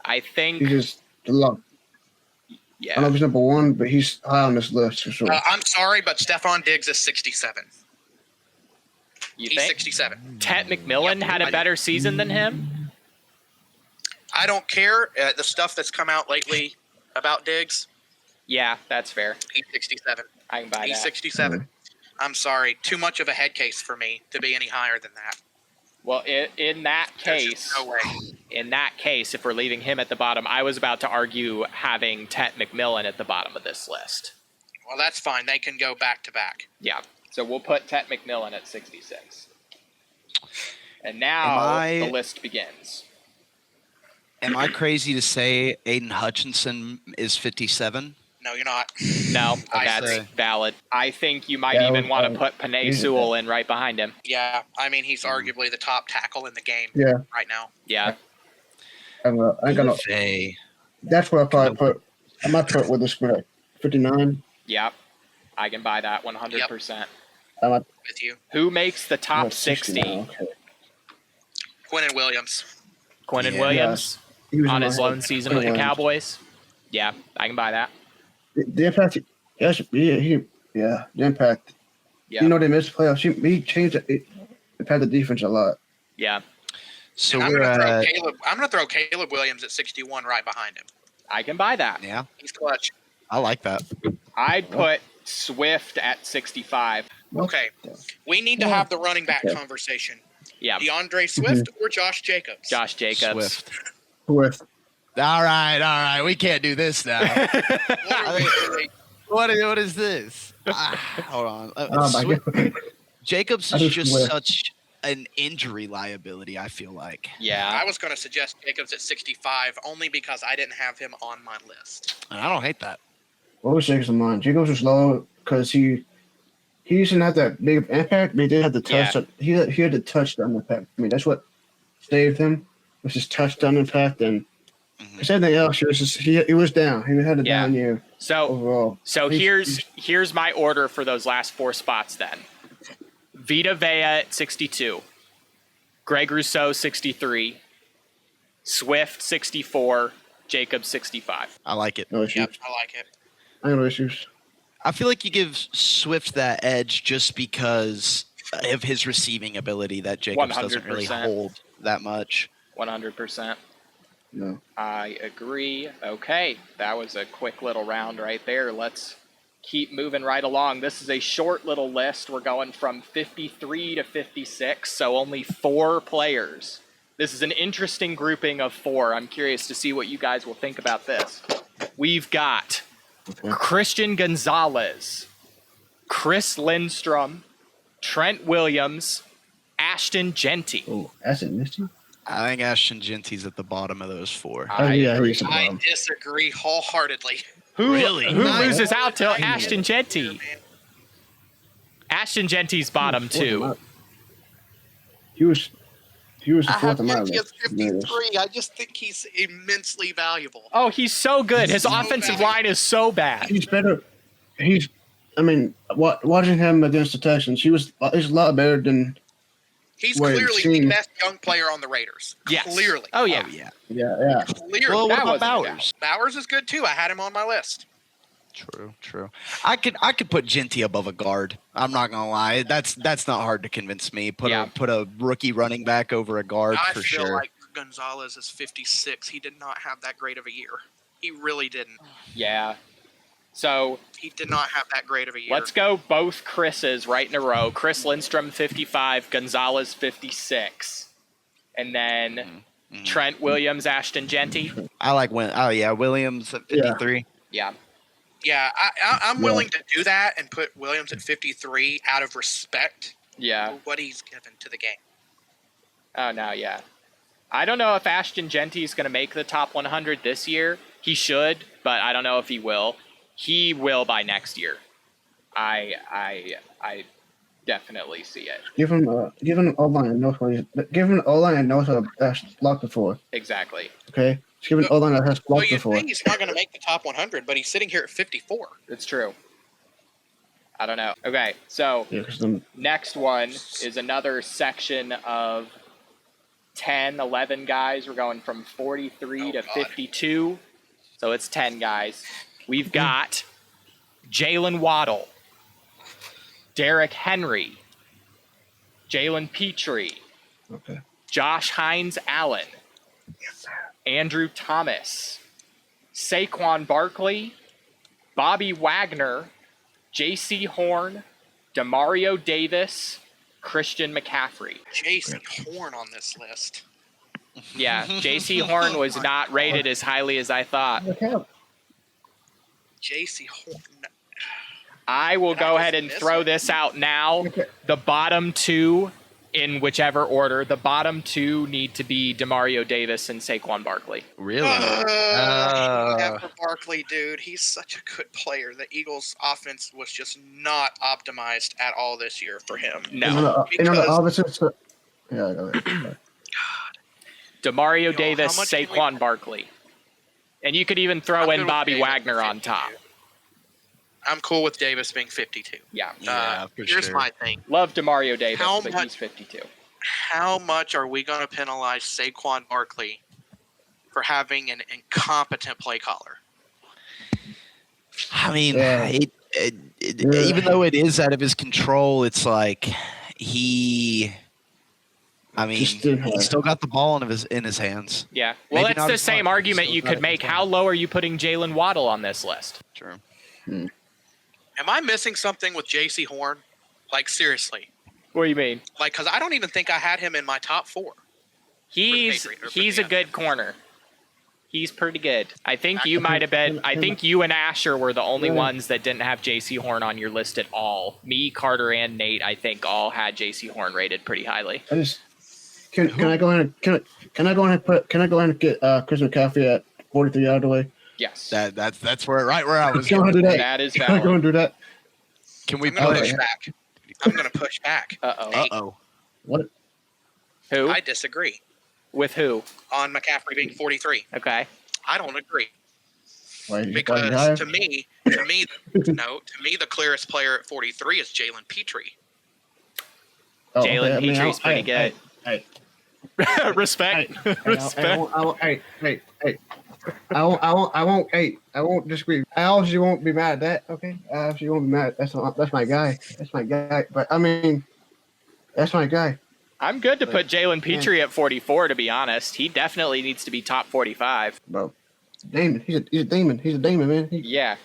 I think, He's just a lot. I don't know yeah. if he's number one, but he's high on this list for sure. I'm sorry, but Stefan Diggs is 67. You He's think 67. Tet McMillan Yep, had I a do. better season than him? I don't care. The stuff that's come out lately about Diggs, Yeah, that's fair. he's 67. I can buy He's that. 67. I'm sorry. Too much of a head case for me to be any higher than that. Well, in that There's case, just no way. if we're leaving him at the bottom, I was about to argue having Tet McMillan at the bottom of this list. Well, that's fine. They can go back to back. Yeah. So we'll put Tet McMillan at 66. And now I- the list begins. Am I crazy to say Aiden Hutchinson is 57? No, you're not. No, I that's see. valid. I think you might Yeah, even want to I- put Penei he's- Sewell in right behind him. Yeah, I mean he's arguably the top tackle in the game Yeah. right now. Yeah. I ain't gonna. Hey, That's what I probably put. I might put Witherspoon at 59. Yeah. I can buy that 100%. I might With you, Who makes the top put 60? now. Okay. Quinnen Williams. Quinnen Yeah. Williams He was on in my his head. lone season with the Williams. Cowboys. Yeah, I can buy that. The impact. Yes, the impact. Yeah. You know they missed playoffs. He changed it. Impacted the defense a lot. Yeah, so And we're I'm at gonna throw Caleb Williams at 61 right behind him. I can buy that. yeah. He's clutch. I like that. I'd put Swift at 65. Okay, we need to have the running back Okay. conversation. Yeah, DeAndre Swift or Josh Jacobs? Josh Jacobs. Swift. With All right. We can't do this now. What is this? Hold on. oh my god, Jacobs I is do just Swift. such an injury liability, I feel like. Yeah. I was going to suggest Jacobs at 65 only because I didn't have him on my list. And I don't hate that. what was Jacobs in mine? Jacobs was low because he didn't have that big of impact, but he did have the touch. He had the touchdown impact. I mean, that's what saved him was his touchdown impact, and because everything else, he was down. He had a Yeah. down year So overall. So He's- here's my order for those last 4 spots then. Vita Vea at 62. Greg Rousseau 63. Swift 64. Jacobs 65. I like it. No issues. Yep, I like it. I have no issues. I feel like you give Swift that edge just because of his receiving ability that Jacobs doesn't really 100%. hold that much. 100%. No. I agree. Okay, that was a quick little round right there. Let's keep moving right along. This is a short little list. We're going from 53 to 56, so only 4 players. This is an interesting grouping of 4. I'm curious to see what you guys will think about this. We've got Okay. Christian Gonzalez, Chris Lindstrom, Trent Williams, Ashton Genty. Oh, that's it, Misty. I think Ashton Genty's at the bottom of those 4. Oh, yeah, he's a I bomb. disagree wholeheartedly. Who Really? Who Nice. loses out to I Ashton Genty? Man. Ashton Genty's bottom 2. He was the I have fourth on my Genty at list. 53. I just think he's immensely valuable. Oh, he's so good. His So offensive bad. line is so bad. He's better. I mean, watching him against the Texans, he's a lot better than. He's Wait, clearly see- the best young player on the Raiders. Yes. Clearly. Oh yeah. Oh, yeah. Yeah. Clearly. Well, what That about wasn't a Bowers? Bowers is good too. I had him on my list. True. I could put Genty above a guard. I'm not gonna lie. That's not hard to convince me. Put a rookie running back over a guard I for feel sure. like Gonzalez is 56. He did not have that great of a year. He really didn't. Yeah. So He did not have that great of a year. let's go both Chris's right in a row. Chris Lindstrom 55, Gonzalez 56, and then Trent Williams, Ashton Genty. I like when. Oh yeah, Williams at 53. Yeah. Yeah, I'm Yeah. willing to do that and put Williams at 53 out of respect Yeah. for what he's given to the game. Oh no. Yeah. I don't know if Ashton Genty is going to make the top 100 this year. He should, but I don't know if he will. He will by next year. I definitely see it. Give him O-line and knows what he's. Give him O-line and knows how to block before. Exactly. Okay, just give him O-line that has Well, blocked you before. think he's not going to make the top 100, but he's sitting here at 54. It's true. I don't know. Okay, so Yeah, because next one is another section of 10, 11 guys. We're going from 43 to God. 52. So it's 10 guys. We've got Jalen Waddle, Derrick Henry, Jalen Petrie, okay. Josh Hines Allen, Andrew Thomas, Saquon Barkley, Bobby Wagner, J.C. Horn, Demario Davis, Christian McCaffrey. Jason Horn on this list. Yeah, J.C. Horn was not rated as highly as I thought. Okay. J.C. Horn. I will Did I go just ahead and miss throw it? this out now. Okay. The bottom 2, in whichever order, the bottom 2 need to be Demario Davis and Saquon Barkley. Really? Yeah, for Barkley, dude, he's such a good player. The Eagles' offense was just not optimized at all this year for him. No. And on the Because- opposite. Yeah. Go ahead. Demario Yo, Davis, how much can we- Saquon Barkley. And you could even throw I'm in good with Bobby Davis Wagner at on top. 52. I'm cool with Davis being 52. Yeah. Yeah, for Here's sure. my thing. Love Demario Davis, How but much- he's 52. How much are we going to penalize Saquon Barkley for having an incompetent play caller? I mean, Yeah. Yeah. even though it is out of his control, it's like he. I mean, Just didn't have- he still got the ball in his hands. Yeah. Well, Maybe it's not the as same much, argument still you got could it make. as How low are you putting Jalen Waddle on this list? True. Am I missing something with J.C. Horn? Like, seriously. What do you mean? Like, because I don't even think I had him in my top 4. He's Patriots, or for he's the a good corner. He's pretty good. I think you I- might have been. I I- think you and Asher were the only Yeah. ones that didn't have J.C. Horn on your list at all. Me, Carter, and Nate, I think, all had J.C. Horn rated pretty highly. I just can I go ahead and can I go ahead and get Chris McCaffrey at 43 out of the way? Yes, That's where right where I was Can I going. do that? that is Can I go valid. and do that? Can we I'm going to push? push back. I'm going to push back. Uh-oh. What? Who? I disagree With who? on McCaffrey being 43. Okay. I don't agree. Why is he Because higher? to me, the clearest player at 43 is Jalen Petrie. Oh, Jalen I mean, Petrie's pretty good. Hey, Respect. Respect. I won't. Hey. I won't disagree. I obviously won't be mad at that. Okay, I obviously won't be mad. That's my guy. That's my guy. But I mean, that's my guy. I'm good to put Jalen Petrie at 44. To be honest, he definitely needs to be top 45. Bro, Damon. He's a demon. He's a demon, man. Yeah.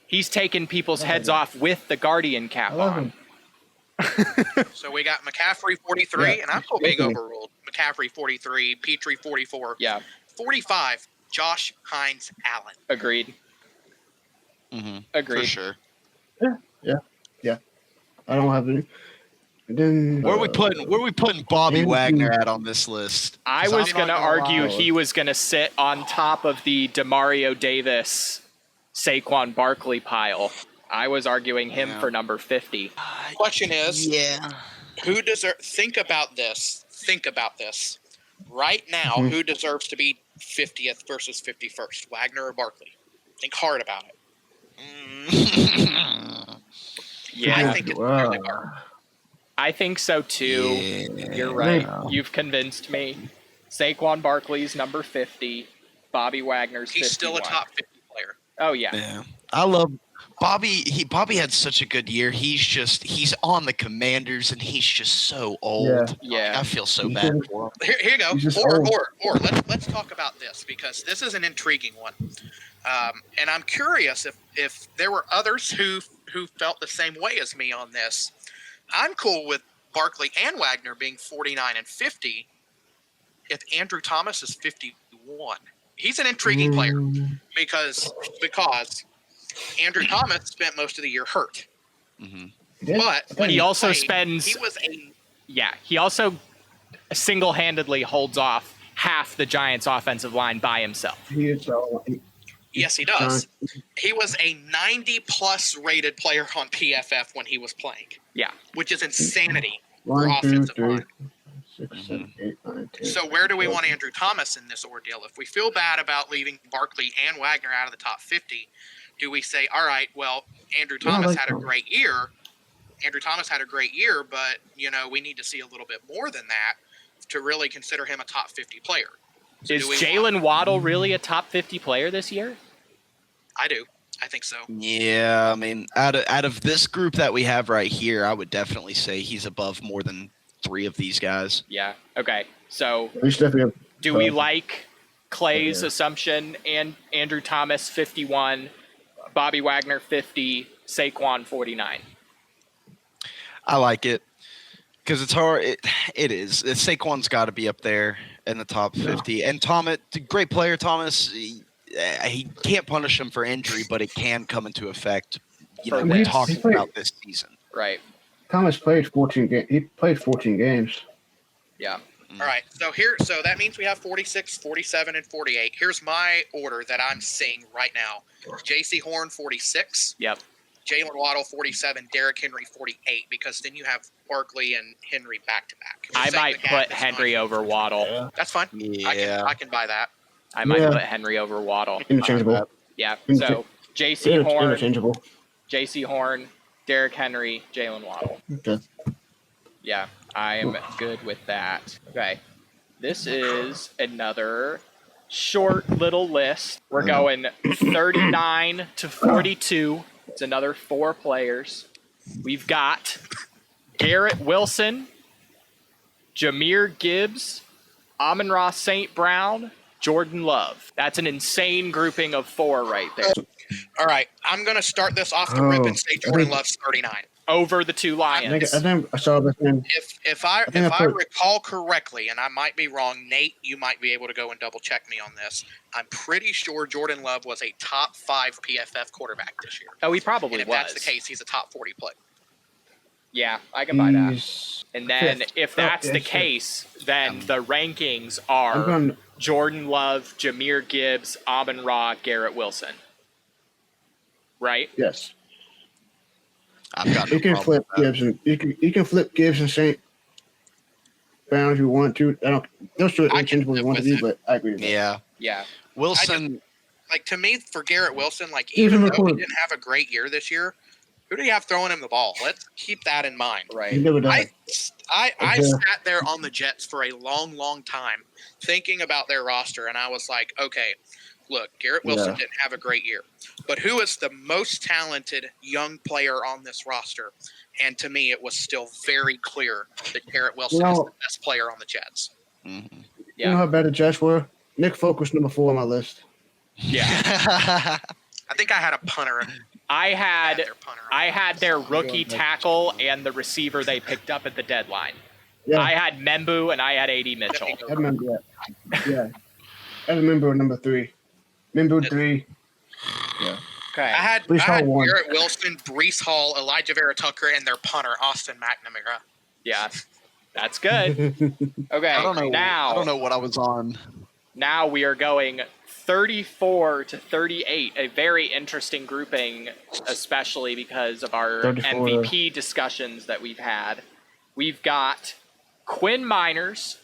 He's taking people's heads off with the Guardian I cap love on. him. So we got McCaffrey 43, Yeah, and I'm still being definitely. overruled. McCaffrey 43, Petrie 44. Yeah, 45, Josh Hines Allen. agreed. Mm-hmm. Agreed. For sure. I don't have any. And then Where are we putting Bobby Andrew- Wagner at on this list? I 'Cause was I'm going to not argue lie. he was going to sit on top of the Demario Davis, Saquon Barkley pile. I was arguing him Yeah. for number 50. Question is, Yeah. who deserves? Think about this. Right now, Mhm. who deserves to be 50th versus 51st? Wagner or Barkley? Think hard about it. Yeah, I think it's clearly Barkley. I think so too. You're right. You've convinced me. Saquon Barkley's number 50. Bobby Wagner's 51. He's still a top 50 player. Oh, yeah. Yeah. I love Bobby. Bobby had such a good year. He's on the Commanders and he's just so old. Yeah. I feel so He's bad just- for him. Here you go. He's just Or old. let's talk about this because this is an intriguing one, and I'm curious if there were others who felt the same way as me on this. I'm cool with Barkley and Wagner being 49 and 50. If Andrew Thomas is 51, he's an intriguing player because Andrew Thomas spent most of the year hurt, Mm-hmm. but when He also played, spends- he was a Yeah. He also single-handedly holds off half the Giants' offensive line by himself. He is yes, he does. He was a 90-plus rated player on PFF when he was playing. Yeah. Which is insanity. 1, 2, offensive 3, line. 6, 7, 8, 9, 10. So where do we want Andrew Thomas in this ordeal? If we feel bad about leaving Barkley and Wagner out of the top 50, do we say, all right, well, Andrew Yeah, I Thomas like had a that. great year. Andrew Thomas had a great year, but, we need to see a little bit more than that to really consider him a top 50 player. So Is do we Jalen Waddle really a top 50 player this year? I do. I think so. Yeah, I mean, out of this group that we have right here, I would definitely say he's above more than 3 of these guys. Yeah. Okay. So He's definitely do we Perfect. like Clay's Yeah. assumption and Andrew Thomas 51, Bobby Wagner 50, Saquon 49? I like it because it's hard. It is. Saquon's got to be up there in the top 50. And Thomas, great player, Thomas. He can't punish him for injury, but it can come into effect. For We're this. talking about this season. Right. Thomas played 14 games. He played 14 games. Yeah. All right. So that means we have 46, 47, and 48. Here's my order that I'm seeing right now. J.C. Horn, 46. Yep. Jalen Waddle, 47. Derrick Henry, 48. Because then you have Barkley and Henry back-to-back. I Saying might the gap put is Henry not- over Waddle. That's fine. Yeah. I can buy that. I might Yeah. put Henry over Waddle. Interchangeable. Yeah. Inter- So J.C. Horn, Interchangeable. J.C. Horn, Derrick Henry, Jalen Waddle. Okay. Yeah, I am good with that. Okay. This is another short little list. We're going 39 to 42. It's another 4 players. We've got Garrett Wilson, Jahmyr Gibbs, Amon-Ra St. Brown, Jordan Love. That's an insane grouping of 4 right there. All right. I'm going to start this off the rip and say Jordan Oh. Love's 39. over the two Lions. I think I saw this in. If I think I put- recall correctly, and I might be wrong, Nate, you might be able to go and double check me on this. I'm pretty sure Jordan Love was a top 5 PFF quarterback this year. Oh, he probably And if was. that's the case, he's a top 40 player. Yeah, I can buy that. He's And then fifth. if Oh, that's yeah, the sure. case, then the rankings I'm are going. Jordan Love, Jahmyr Gibbs, Amon Ra, Garrett Wilson. Right? Yes. I've got no You can problem flip with that. Gibbs and you can flip Gibbs and St. Brown if you want to. I don't. Those two I can interchangeable if you live want to with be, but I agree with that. Yeah, Yeah. Wilson. Like, to me, for Garrett Wilson, like, Even even though before- he didn't have a great year this year, who do you have throwing him the ball? Let's keep that in mind. He Right. never does. I Okay. sat there on the Jets for a long time thinking about their roster, and I was like, okay, look, Garrett Wilson Yeah. didn't have a great year, but who is the most talented young player on this roster? And to me, it was still very clear that Garrett Wilson is No. the best player on the Jets. Mhm. You know Yeah. how bad the Jets were? Nick Folk was number 4 on my list. Yeah. I think I had a punter. I had their punter. I had their rookie tackle and the receiver they picked up at the deadline. Yeah, I had Membu and I had AD Mitchell. I remember that. Yeah, I remember number 3. Remember 3. Okay. I had Brees Hall won. Garrett Wilson, Brees Hall, Elijah Vera Tucker, and their punter, Austin McNamara. Yeah. That's good. Okay. I don't know. Now I don't know what I was on. Now we are going 34 to 38, a very interesting grouping, especially because of our 34. MVP discussions that we've had. We've got Quinn Miners,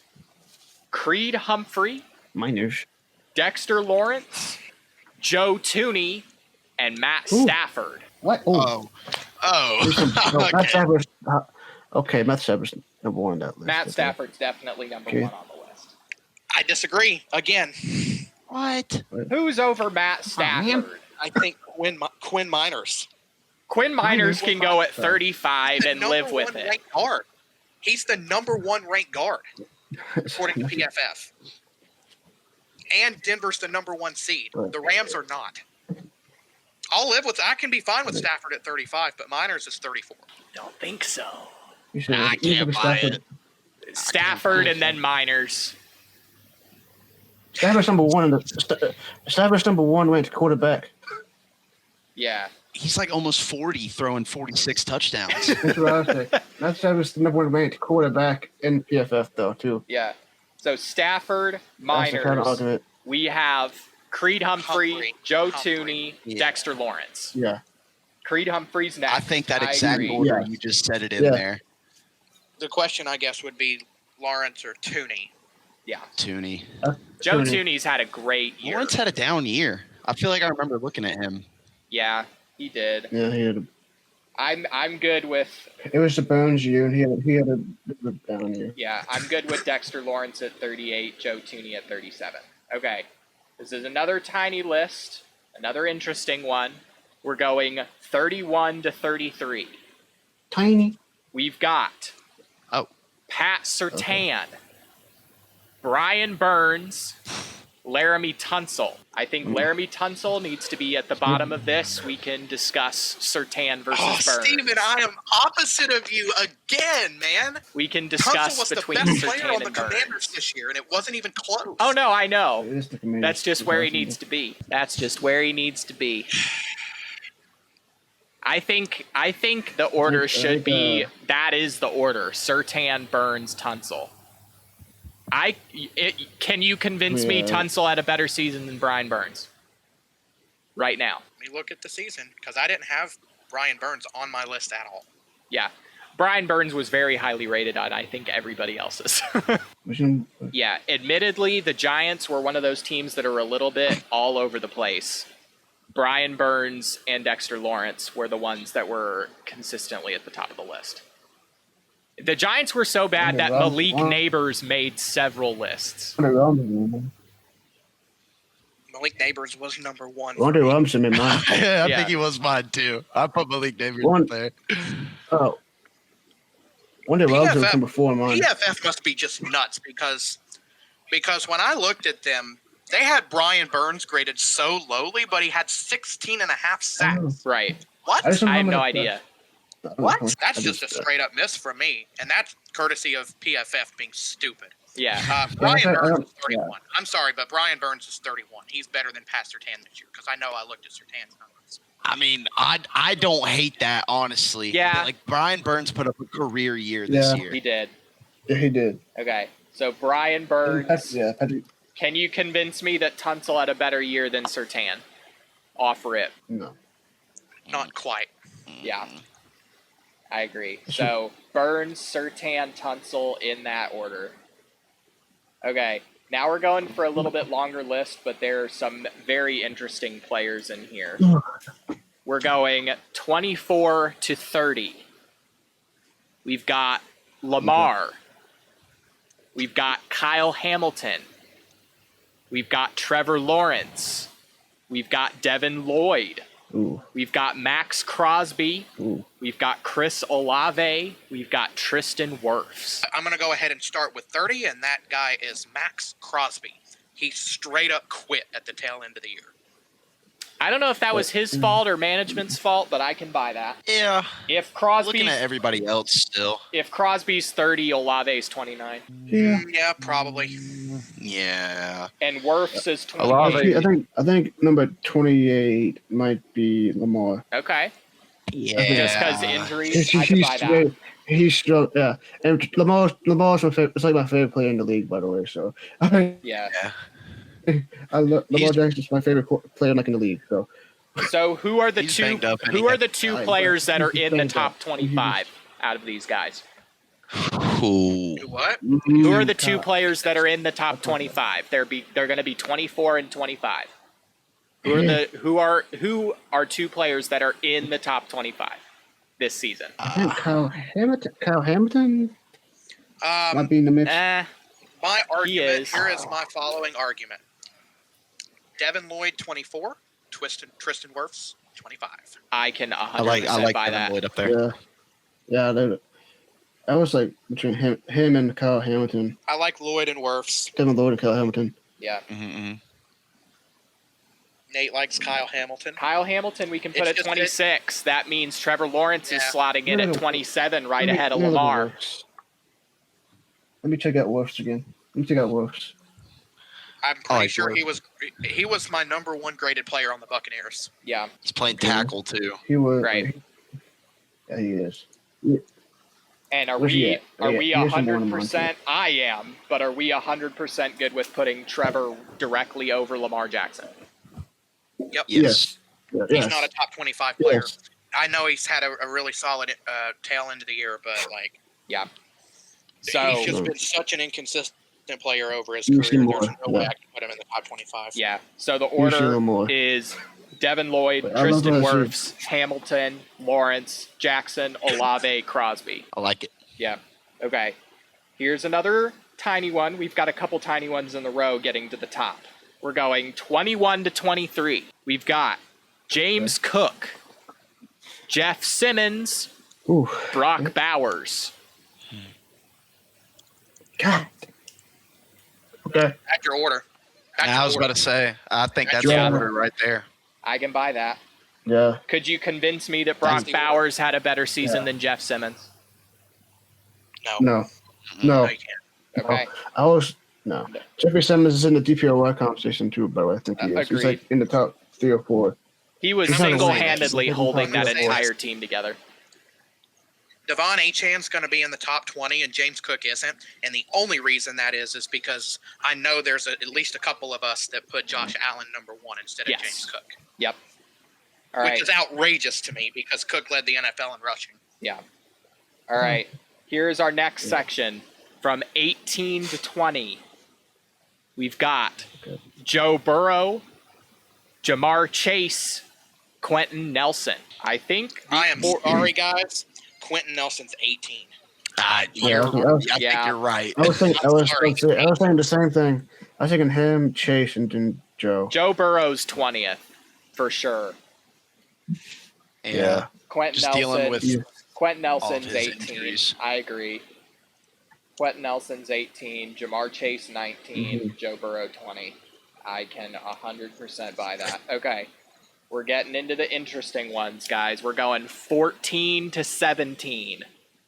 Creed Humphrey, Miners. Dexter Lawrence, Joe Tooney, and Matt Ooh. Stafford. What? Oh, No, Matt okay. Stafford's, okay, Matt Stafford's number 1 on that list. Matt Okay. Stafford's definitely number Okay. 1 on the list. I disagree. Again, What? Who's over Matt man. Stafford? I think Quinn Miners. Quinn Miners Miners can go at fine. 35 The and live number with one it. ranked guard. He's the number 1 ranked guard according to PFF. And Denver's the number 1 seed. The Rams are not. I'll live with. I can be fine with Stafford at 35, but Miners is 34. Don't think so. You should- I you should can't have buy Stafford. it. Stafford and then Miners. Stafford's number 1 in the Stafford's number 1 ranked quarterback. Yeah. He's like almost 40, throwing 46 touchdowns. That's what I was saying. Matt Stafford's the number 1 ranked quarterback in PFF though too. Yeah. So Stafford, That's the kind of Miners. argument. We have Creed Humphrey, Joe Humphrey. Tooney, Yeah. Dexter Lawrence. Yeah. Creed Humphrey's next. I think that I exact agree. order Yeah. you just said it in Yeah. there. The question, I guess, would be Lawrence or Tooney. Yeah. Tooney. Joe Tooney. Tooney's had a great year. Lawrence had a down year. I feel like I remember looking at him. Yeah, he did. Yeah, he had I'm good with it was the Bones year, and he had a good down year. I'm good with Dexter Lawrence at 38, Joe Tooney at 37. Okay. This is another tiny list, another interesting one. We're going 31 to 33. Tiny. We've got Oh. Pat Surtain, Brian Burns, Laramie Tunsil. I think Laramie Tunsil needs to be at the bottom of this. We can discuss Surtain versus Oh, Burns. Steven, I am opposite of you again, man. We can Tunsil discuss was the between best player Surtain on the and Burns. Commanders this year, and it wasn't even close. Oh no, I know. It is the Commanders. That's just where he needs to be. That's just where he needs to be. I think the order should be that is the order. Surtain, Burns, Tunsil. Can you convince me Yeah. Tunsil had a better season than Brian Burns? Right now. Let me look at the season, because I didn't have Brian Burns on my list at all. Yeah. Brian Burns was very highly rated on I think everybody else's. Yeah, admittedly, the Giants were one of those teams that are a little bit all over the place. Brian Burns and Dexter Lawrence were the ones that were consistently at the top of the list. The Giants were so bad that Malik Neighbors made several lists. Malik Neighbors was number 1. Wonder Robinson in mine. I Yeah. think he was mine too. I put Malik Neighbors One- up there. Oh. Wonder Robinson was PFF number 4 in mine. PFF must be just nuts because when I looked at them, they had Brian Burns graded so lowly, but he had 16 and a half sacks. Right. What? I just don't I have remember no the- idea. That's I just a straight up miss from me, and that's courtesy of PFF being stupid. Yeah. Brian I Burns don't- is 31. I'm sorry, but Brian Burns is 31. He's better than Pat Surtain this year because I know I looked at Surtain's numbers. I mean, I don't hate that, honestly. Yeah. Like, Brian Burns put up a career year this Yeah. year. He did. Yeah, he did. Okay. So Brian Burns. Yeah, Patrick. Can you convince me that Tunsil had a better year than Sertan? Off rip. No. Not quite. Yeah. I agree. So Burns, Sertan, Tunsil in that order. Okay. Now we're going for a little bit longer list, but there are some very interesting players in here. We're going 24 to 30. We've got Lamar. We've got Kyle Hamilton. We've got Trevor Lawrence. We've got Devin Lloyd. Ooh. We've got Max Crosby. Ooh. We've got Chris Olave. We've got Tristan Wirfs. I'm going to go ahead and start with 30, and that guy is Max Crosby. He straight up quit at the tail end of the year. I don't know if that was his fault or management's fault, but I can buy that. Yeah. If Looking at everybody else still. Crosby's 30, Olave's 29, Yeah. Yeah, probably. Yeah. and Wirfs is Olave- 28. I think number 28 might be Lamar. Okay, Yeah. just because injuries, I can buy that. He's still, yeah. And Lamar's my favorite. It's like my favorite player in the league, by the way. So Yeah. Lamar He's- Jackson's my favorite player like in the league. So So who are the He's two? banged up and Who he are had- the two Right, players but that are he's in the banged top up. 25 out of these guys? Ooh. Do what? Who are the two players that are in the top 25? They're going to be 24 and 25. Who are two players that are in the top 25 this season? I think Kyle Hamilton might be in the mix. My argument is. here is my following argument. Devin Lloyd, 24. Tristan Wirfs, 25. I can 100% I like buy Devin that. Lloyd up there. Yeah. I was like between him and Kyle Hamilton. I like Lloyd and Wirfs. Devin Lloyd and Kyle Hamilton. Yeah. Mm-hmm. Nate likes Kyle Hamilton. Kyle Hamilton, we can put It's at just 26. That means Trevor Lawrence is Yeah. slotting in at No. 27, right Let me- ahead of let me look at Lamar. Wirfs. Let me check out Wirfs again. Let me check out Wirfs. I'm I pretty like sure Wirfs. he was my number one graded player on the Buccaneers. Yeah. He's playing tackle too. He was Right. Yeah, he is. And are Where's he we at? are Yeah, we he is in one of 100%? I am, but are we 100% good with putting Trevor directly over Lamar Jackson? Yep. Yes. Yeah, He's yes. not a top 25 player. Yes. I know he's had a really solid tail end of the year, but like Yeah. he's So just been such an inconsistent player over his You see career. more, There's no way yeah. I can put him in the top 25. yeah. So the You see order more. is Devin Lloyd, Wait, I love Tristan what I Wirfs, Hamilton, Lawrence, Jackson, Olave, Crosby. I like it. Yeah. Okay. Here's another tiny one. We've got a couple tiny ones in the row getting to the top. We're going 21 to 23. We've got James Cook, Jeff Simmons, Ooh, Brock Bowers. God. Okay. At your order. At your I was order. about to say. I think that's Yeah. the order right there. I can buy that. Yeah. Could you convince me that Brock That's the order. Bowers had a better season Yeah. than Jeff Simmons? No. No. No, No. you can't. Okay. I was no. Jeffrey Simmons is in the DPOY conversation too, by the way. I think he is. He's like in the top 3 or 4. He was He's not a winner. single-handedly He's holding not that a winner. entire team together. Devon Achan's going to be in the top 20 and James Cook isn't. And the only reason that is because I know there's at least a couple of us that put Josh Allen number 1 instead of Yes. James Cook, Yep. All right. which is outrageous to me because Cook led the NFL in rushing. Yeah. All right. Here's our next section from 18 to 20. We've got Okay. Joe Burrow, Jamar Chase, Quentin Nelson. I think. I am sorry, guys. Quentin Nelson's 18. Yeah, I was I Yeah. think you're right. saying sorry. I was saying the same thing. I was thinking him, Chase, and then Joe. Joe Burrow's 20th for sure. Yeah. Quentin Just Nelson. dealing with Yeah. Quentin Nelson's his 18. injuries. I agree. Quentin Nelson's 18. Jamar Chase 19. Mm-hmm. Joe Burrow 20. I can 100% buy that. Okay. We're getting into the interesting ones, guys. We're going 14-17.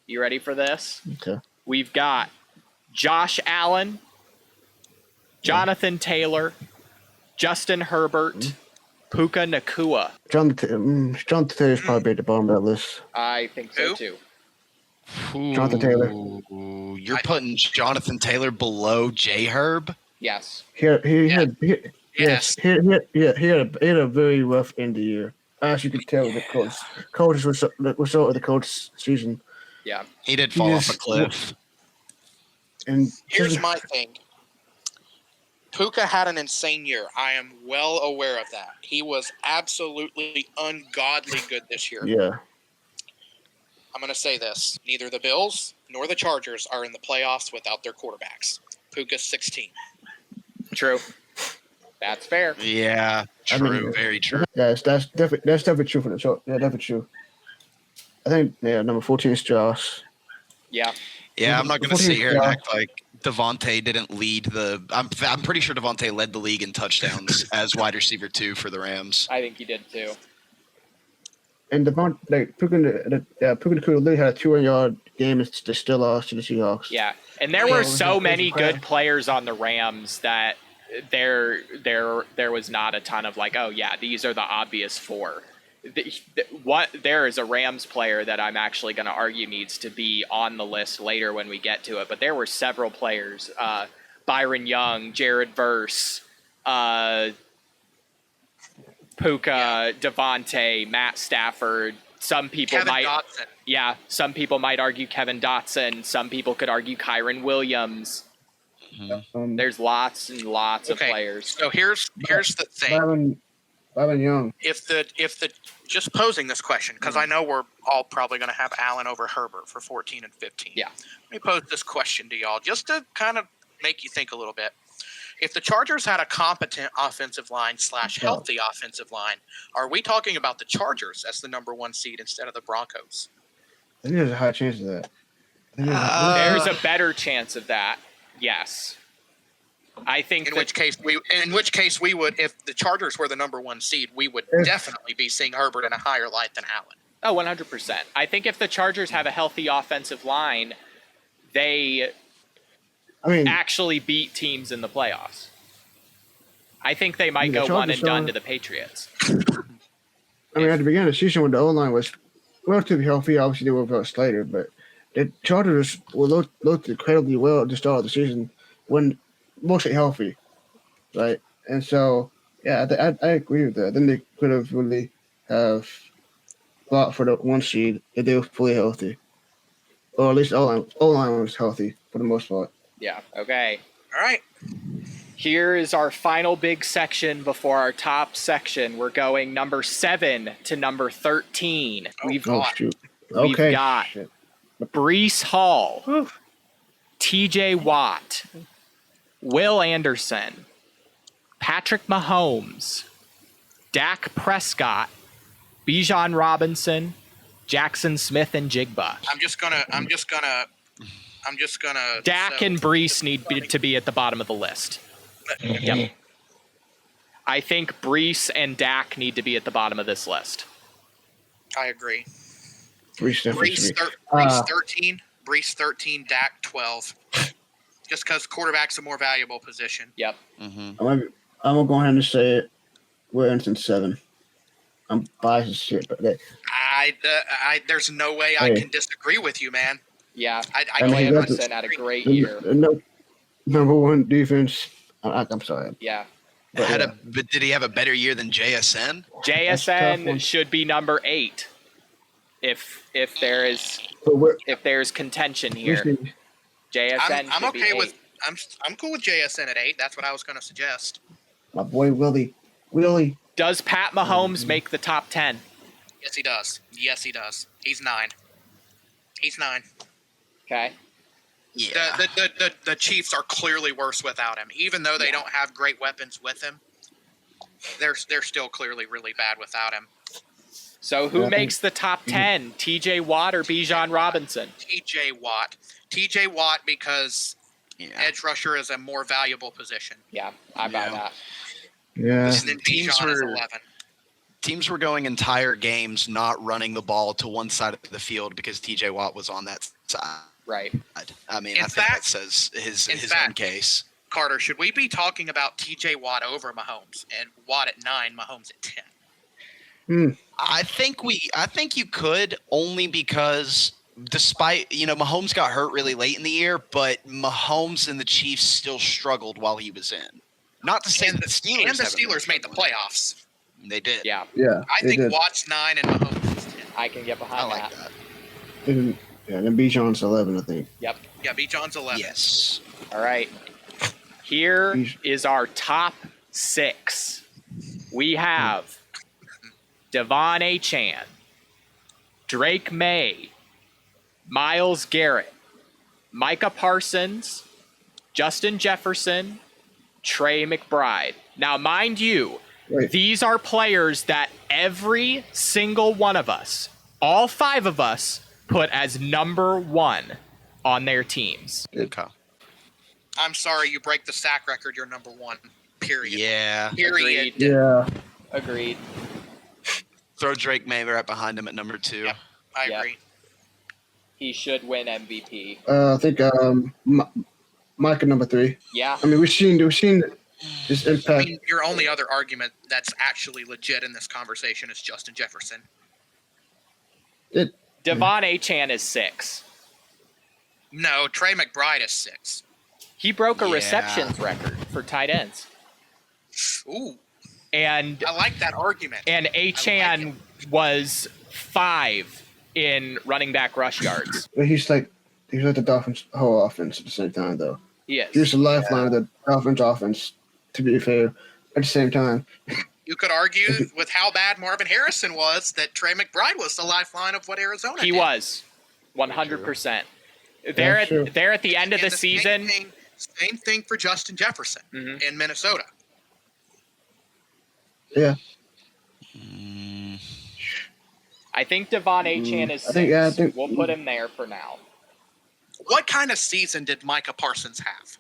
You ready for this? Okay. We've got Josh Allen, Jonathan Taylor, Justin Herbert, Puka Nakua. Jonathan Taylor's probably at the bottom of that list. I think so Who? too. Jonathan Taylor. You're putting Jonathan Taylor below J Herb? Yes. He had Yes. he had a very rough end of the year. As you could tell, the coaches were so of the coach season. Yeah. He did He fall off just- a cliff. And Here's my thing. Puka had an insane year. I am well aware of that. He was absolutely ungodly good this year. yeah, I'm going to say this. Neither the Bills nor the Chargers are in the playoffs without their quarterbacks. Puka's 16. True. That's fair. Yeah, I true. mean, Very true. that's definitely true for the show. Yeah, definitely true. I think number 14 is Josh. Yeah. Yeah, I'm not going to Before sit he- here and yeah. act like Devontae didn't lead the. I'm pretty sure Devontae led the league in touchdowns as wide receiver 2 for the Rams. I think he did too. And Puka Nakua literally had a 200-yard game and they still lost to the Seahawks. Yeah. And there Yeah, were it was so a many crazy good players on the Rams that there was not a ton of like, oh yeah, these are the obvious four. There is a Rams player that I'm actually going to argue needs to be on the list later when we get to it, but there were several players, Byron Young, Jared Verse, Puka, Devontae, Matt Stafford. Some people Kevin Dotson. some people might argue Kevin Dotson. Some people could argue Kyron Williams. There's lots and lots of Okay. players. So here's the thing. Byron Young. If the just posing this question, because I know we're all probably going to have Allen over Herbert for 14 and 15. Yeah. Let me pose this question to y'all just to kind of make you think a little bit. If the Chargers had a competent offensive line / healthy offensive line, are we talking about the Chargers as the number 1 seed instead of the Broncos? I think there's a high chance of that. There's a better chance of that. Yes. I think In which case we would, if the Chargers were the number 1 seed, we would If- definitely be seeing Herbert in a higher light than Allen. 100%. I think if the Chargers have a healthy offensive line, they I mean, actually beat teams in the playoffs. I think they might The go one Chargers and done are- to the Patriots. at the beginning of the season when the O-line was relatively healthy, obviously they were without Slater, but the Chargers looked incredibly well at the start of the season when mostly healthy, right? And so, yeah, I agree with that. Then they could have really have fought for the 1 seed if they were fully healthy, or at least O-line was healthy for the most part. Yeah. Okay. All right. Here is our final big section before our top section. We're going number 7 to number 13. We've Oh God. shoot! We've Okay, got- shit. Brees Hall, TJ Watt, Will Anderson, Patrick Mahomes, Dak Prescott, Bijan Robinson, Jackson Smith, and Jigba. I'm just gonna. Dak and Brees need to be at the bottom of the list. Yep. I think Brees and Dak need to be at the bottom of this list. I agree. Brees definitely Brees, should be. Brees 13, Brees 13, Dak 12. Just because quarterback's a more valuable position. Yep. Mm-hmm. I'm gonna go ahead and say it. We're in 7. I'm biased as shit, but There's no way I Hey. can disagree with you, man. Yeah. I I mean, can't that's- Anderson had a great the year. number 1 defense. I'm sorry. Yeah. But, But did he have a better year than JSN? That's a tough JSN one. should be number 8 if but there's contention here. JSN I'm should be okay 8. with. I'm cool with JSN at 8. That's what I was going to suggest. my boy Willie. Does Pat Mahomes make the top 10? Yes, he does. Yes, he does. He's 9. He's 9. Okay. Yeah. The Chiefs are clearly worse without him, even though they don't have great weapons with him. They're still clearly really bad without him. So who Yeah, I makes the top 10? TJ Watt or Bijan Robinson? TJ Watt. TJ Watt because Yeah. edge rusher is a more valuable position. Yeah, I buy Yeah. that. Yeah. And then Teams Bijan is were- 11. Teams were going entire games not running the ball to one side of the field because TJ Watt was on that side. Right. I mean, In I think that fact- says his own fact- case. Carter, should we be talking about TJ Watt over Mahomes and Watt at 9, Mahomes at 10? I think you could, only because despite Mahomes got hurt really late in the year, but Mahomes and the Chiefs still struggled while he was in. Not to say And that the Steelers and the haven't been Steelers made the struggling. playoffs. They did. Yeah, Yeah, I they think did. Watt's 9 and Mahomes is 10. I can get I behind like that. that. And, yeah, then Bijan's 11, I think. Yep. Yeah, B. John's 11. Yes. All right. Here He's- is our top 6. We have Devon Achane, Drake May, Myles Garrett, Micah Parsons, Justin Jefferson, Trey McBride. Now, mind you, Wait. these are players that every single one of us, all 5 of us, put as number 1 on their teams. Okay. I'm sorry, you break the sack record. You're number 1. Period. Yeah. Period. Agreed. Yeah. Agreed. Throw Drake May right behind him at number 2. Yep. I Yeah. agree. He should win MVP. I think Micah number 3. Yeah. I mean, we've seen his I impact. mean, your only other argument that's actually legit in this conversation is Justin Jefferson. Devon Achane is 6. No, Trey McBride is 6. He broke a Yeah. receptions record for tight ends. Ooh, And I like that argument. Achane was 5 in running back rush yards. But he's like the Dolphins' whole offense at the same time, though. He He was is. the lifeline of the Dolphins' offense. To be fair, at the same time, You could argue with how bad Marvin Harrison was that Trey McBride was the lifeline of what Arizona He did. was 100%. They're true. at, they're at the end of And the season. Same thing for Justin Jefferson Mhm. in Minnesota. yeah. Mm, I think Devon Achane is 6. I think- We'll put him there for now. What kind of season did Micah Parsons have?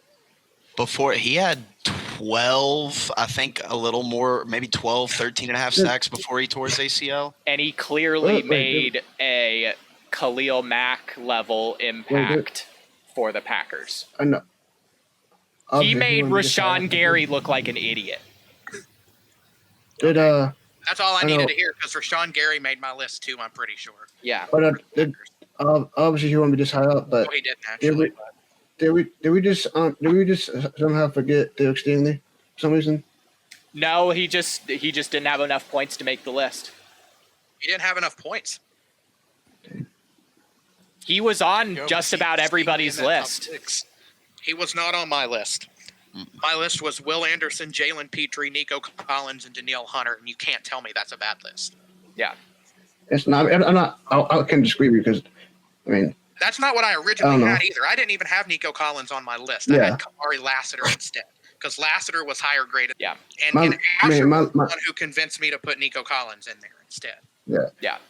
before he had 12, I think a little more, maybe 12, 13 and a half sacks before he tore his ACL. And he clearly Wait, made a Khalil Mack level impact for the Packers. I know. He Obviously, made wanted to get Rashawn out. Gary look like an idiot. Did That's all I I needed know. to hear because Rashawn Gary made my list too. I'm pretty sure. Yeah. but obviously he won't be this high up, but Oh, he didn't did actually. we just somehow forget Derek Stingley for some reason? No, he just didn't have enough points to make the list. He didn't have enough points. He was on Go just see about Stevie everybody's in that top list. 6. He was not on my list. My list was Will Anderson, Jalen Petrie, Nico Collins, and Danielle Hunter, and you can't tell me that's a bad list. Yeah. It's not. I'm not. I can disagree with you because, I mean, That's not what I originally I don't know. had either. I didn't even have Nico Collins on my list. I Yeah. had Kamari Lassiter instead because Lassiter was higher graded. Yeah. And, My- and I Asher mean, my- was the my- one who convinced me to put Nico Collins in there instead.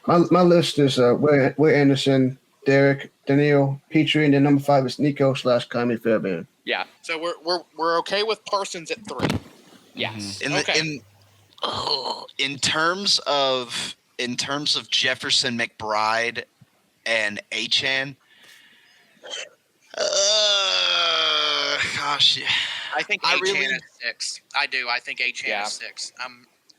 my list is Will Anderson, Derek, Daniel, Petrie, and then number 5 is Nico/Kyrie Fairbairn. Yeah. So we're okay with Parsons at 3. Yes. Okay. In terms of Jefferson, McBride, and Achane, gosh, yeah. I think I Achane really- is 6. I do. I think Achane Yeah. is 6.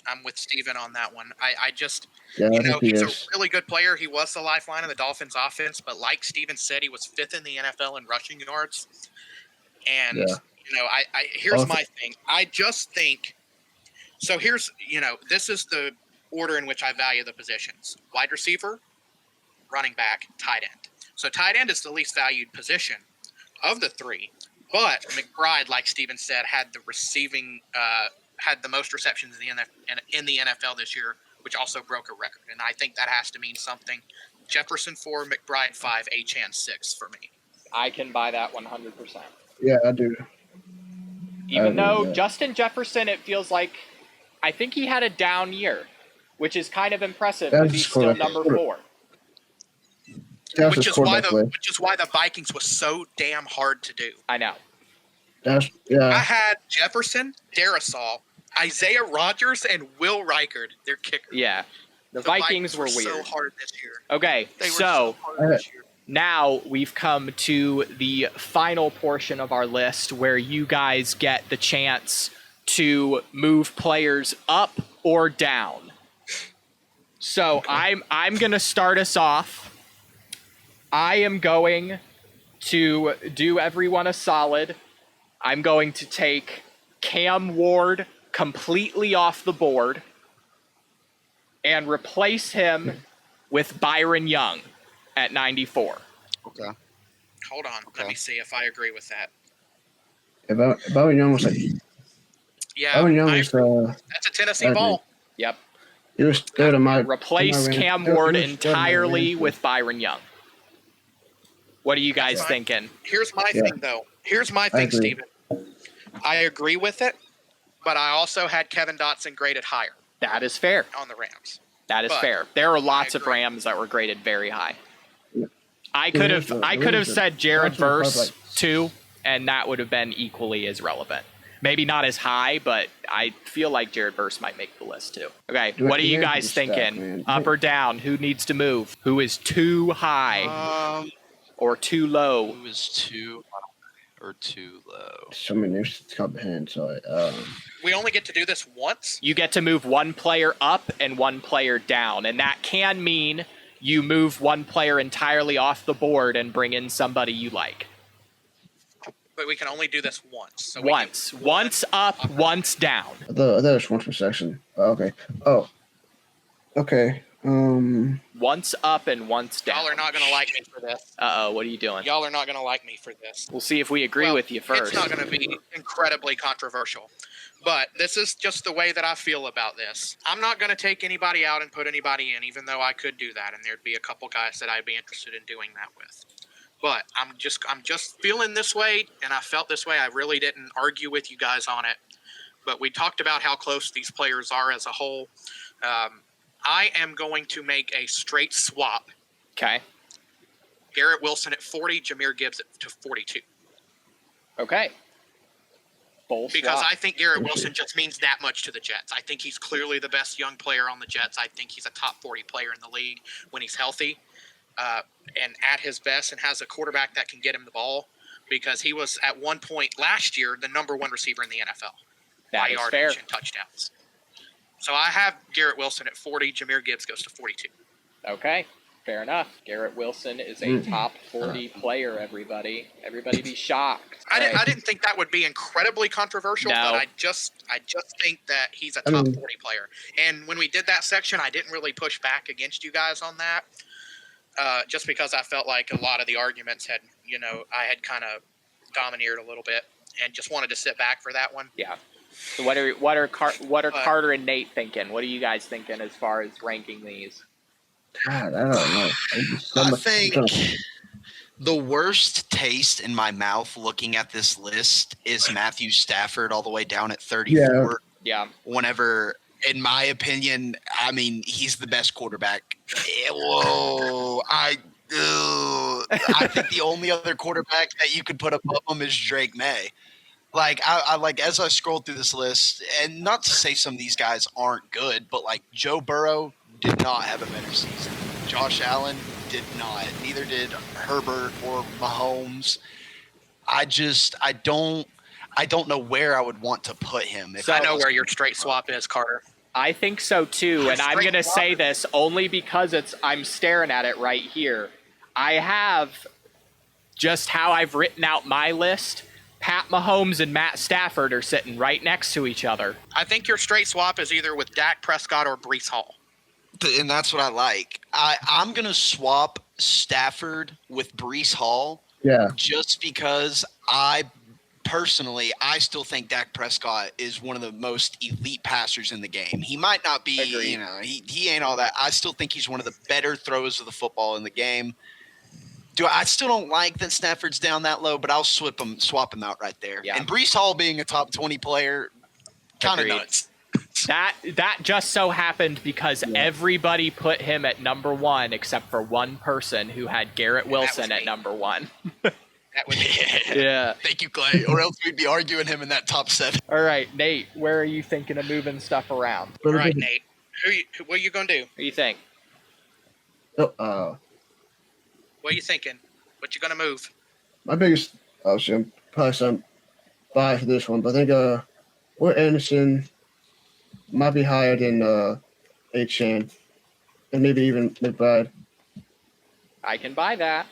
I'm with Steven on that one. I just Yeah, you I know think he he's a is. really good player. He was the lifeline of the Dolphins offense, but like Steven said, he was 5th in the NFL in rushing yards. And Yeah. I here's Also- my thing. I just think so. Here's this is the order in which I value the positions: wide receiver, running back, tight end. So tight end is the least valued position of the 3, but McBride, like Steven said, had the most receptions in the NFL this year, which also broke a record. And I think that has to mean something. Jefferson 4, McBride 5, Achane 6 for me. I can buy that 100%. Yeah, I do. Even agree though with that. Justin Jefferson, it feels like, I think he had a down year, which is kind of impressive because That's he's still correct. number 4. That's Which his is why quarterback play. which is why the Vikings was so damn hard to do. I know. That's I yeah. had Jefferson, Darisaw, Isaiah Rodgers and Will Reichard, their kicker. Yeah. The The Vikings were so weird. hard this year. Okay, They were so hard this year. now we've come to the final portion of our list where you guys get the chance to move players up or down. So I'm gonna start us off. I am going to do everyone a solid. I'm going to take Cam Ward completely off the board and replace him with Byron Young at 94. Okay. Hold on. Let Okay. me see if I agree with that. If Bowen Young was like, Yeah, Bowen Young I was agree. That's a Tennessee I agree. ball. Yep. he was third in my Replace in my Cam rank- he Ward was third in my entirely rank. with Byron Young. What are you guys Fine. thinking? Here's my Yeah. thing, though. Here's my thing, agree. Steven. I agree with it, but I also had Kevin Dotson graded higher That is fair. on the Rams. That is But fair. There are lots of agree. Rams that were graded very high. Yeah. I could have Rams are- said Jared Dotson was Verse like- too, and that would have been equally as relevant. Maybe not as high, but I feel like Jared Verse might make the list too. Okay, Dude, what are you Rams guys are stacked, thinking? man. Up or down? Who needs to move? Who is too high or too low? Who is too or too low? So many names to comprehend. So We only get to do this once. You get to move one player up and one player down, and that can mean you move one player entirely off the board and bring in somebody you like. But we can only do this once. So we can- Once up, once down. I thought it was one per section. Oh, okay. Oh. Okay. Once up and once down. Y'all are not going to like me for this. Uh-oh, what are you doing? Y'all are not going to like me for this. We'll see if we agree Well, with you first. It's not going to be incredibly controversial. But this is just the way that I feel about this. I'm not going to take anybody out and put anybody in, even though I could do that, and there'd be a couple guys that I'd be interested in doing that with. But I'm just feeling this way, and I felt this way. I really didn't argue with you guys on it. But we talked about how close these players are as a whole. I am going to make a straight swap. Okay. Garrett Wilson at 40, Jahmyr Gibbs to 42. Okay. Full Because swap. I think Garrett Wilson just means that much to the Jets. I think he's clearly the best young player on the Jets. I think he's a top 40 player in the league when he's healthy and at his best and has a quarterback that can get him the ball, because he was at one point last year the number one receiver in the NFL That by is yardage fair. and touchdowns. So I have Garrett Wilson at 40. Jahmyr Gibbs goes to 42. Okay. Fair enough. Garrett Wilson is a top 40 player, everybody. Everybody be shocked. I All right. didn't think that would be incredibly controversial, No. but I just think that he's a I top mean- 40 player. And when we did that section, I didn't really push back against you guys on that, just because I felt like a lot of the arguments had, I had kind of domineered a little bit, and just wanted to sit back for that one. Yeah. So what are Carter and Nate thinking? What are you guys thinking as far as ranking these? God, I don't know. I think the worst taste in my mouth looking at this list is Matthew Stafford all the way down at 34. Yeah. Whenever, in my opinion, I mean, he's the best quarterback. Whoa. I think the only other quarterback that you could put above him is Drake May. Like, I like, as I scroll through this list, and not to say some of these guys aren't good, but like Joe Burrow did not have a better season. Josh Allen did not. Neither did Herbert or Mahomes. I don't know where I would want to put him. If So- I know where your straight swap is, Carter. I think so too, and I'm Straight going to say Robert. this only because I'm staring at it right here. I have just how I've written out my list. Pat Mahomes and Matt Stafford are sitting right next to each other. I think your straight swap is either with Dak Prescott or Brees Hall. And that's what I like. I'm going to swap Stafford with Brees Hall Yeah. just because I still think Dak Prescott is one of the most elite passers in the game. He might not be, Agreed. he ain't all that. I still think he's one of the better throwers of the football in the game. I still don't like that Stafford's down that low, but I'll swap him out right there. Yeah. And Brees Hall being a top 20 player, kind of Agreed. nuts. That just so happened because everybody put him at number one except for one person who had Garrett Wilson at me. number one. That would be Yeah. Thank you, Clay. Or else we'd be arguing him in that top 7. All right, Nate, where are you thinking of moving stuff around? all right, Nate. What are you gonna do? What do you think? Oh, What are you thinking? What you gonna move? my biggest, obviously, I'm probably some bias for this one, but I think Will Anderson might be higher than H-Chan, and maybe even McBride. I can buy that.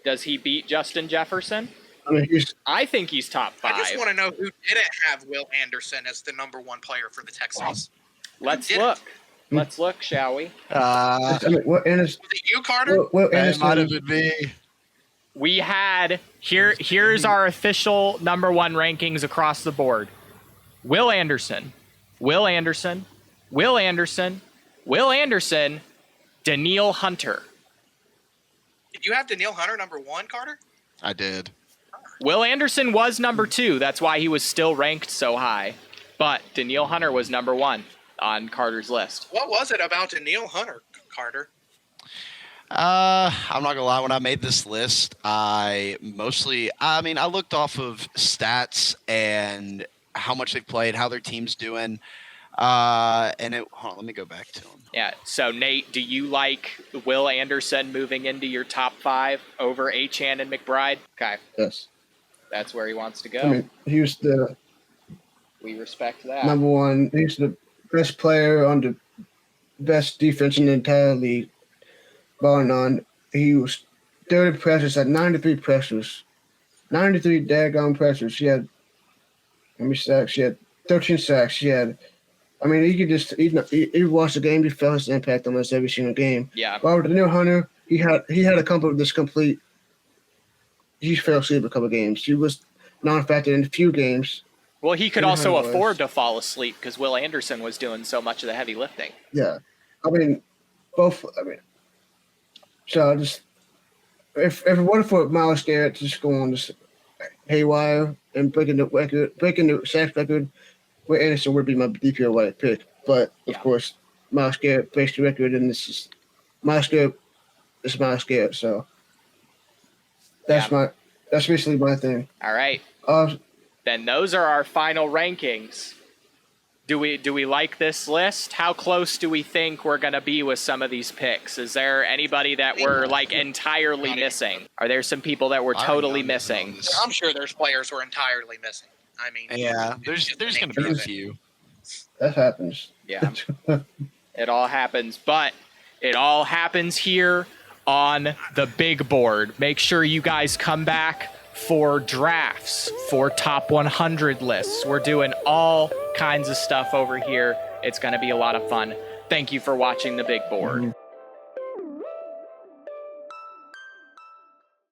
Does he beat Justin Jefferson? I mean, he's I think he's top 5. I just want to know who didn't have Will Anderson as the number 1 player for the Texans. Let's did it? look. Let's look, shall we? I mean, Will Anderson. Was it you, Carter? Will It might have Anderson. been me. We had here's our official number 1 rankings across the board. Will Anderson, Will Anderson, Will Anderson, Will Anderson, Daniil Hunter. Did you have Daniil Hunter number 1, Carter? I did. Will Anderson was number 2. That's why he was still ranked so high. But Daniil Hunter was number 1 on Carter's list. What was it about Daniil Hunter, Carter? I'm not gonna lie. When I made this list, I looked off of stats and how much they've played, how their team's doing, hold on, let me go back to them. Yeah. So Nate, do you like Will Anderson moving into your top 5 over Achane and McBride? Okay, Yes. that's where he wants to go. I mean, he was the We respect that. number 1. He's the best player on the best defense in the entire league, bar none. He was 30 pressures, had 93 pressures, 93 daggone pressures. He had how many sacks? He had 13 sacks. He watched the game. He felt his impact on almost every single game. Yeah. While with Daniil Hunter, he had a couple of this complete. He fell asleep a couple of games. He was non-factor in a few games. Well, he could Daniil also Hunter was. afford to fall asleep because Will Anderson was doing so much of the heavy lifting. Yeah, I mean, both. I mean, so if it wasn't for Myles Garrett to just go on this haywire and breaking the sack record, Will Anderson would be my DPOY pick. But of Yeah. course, Myles Garrett breaks the record, and this is Myles Garrett. It's Myles Garrett, so that's basically my thing. All right. Then those are our final rankings. Do we like this list? How close do we think we're going to be with some of these picks? Is there anybody that we're like entirely missing? Are there some people that we're totally missing? I'm sure there's players we're entirely missing. I mean, Yeah, it's there's just the going to nature be a of it. few. That happens. Yeah. It all happens, but it all happens here on the big board. Make sure you guys come back for drafts, for top 100 lists. We're doing all kinds of stuff over here. It's going to be a lot of fun. Thank you for watching the big board.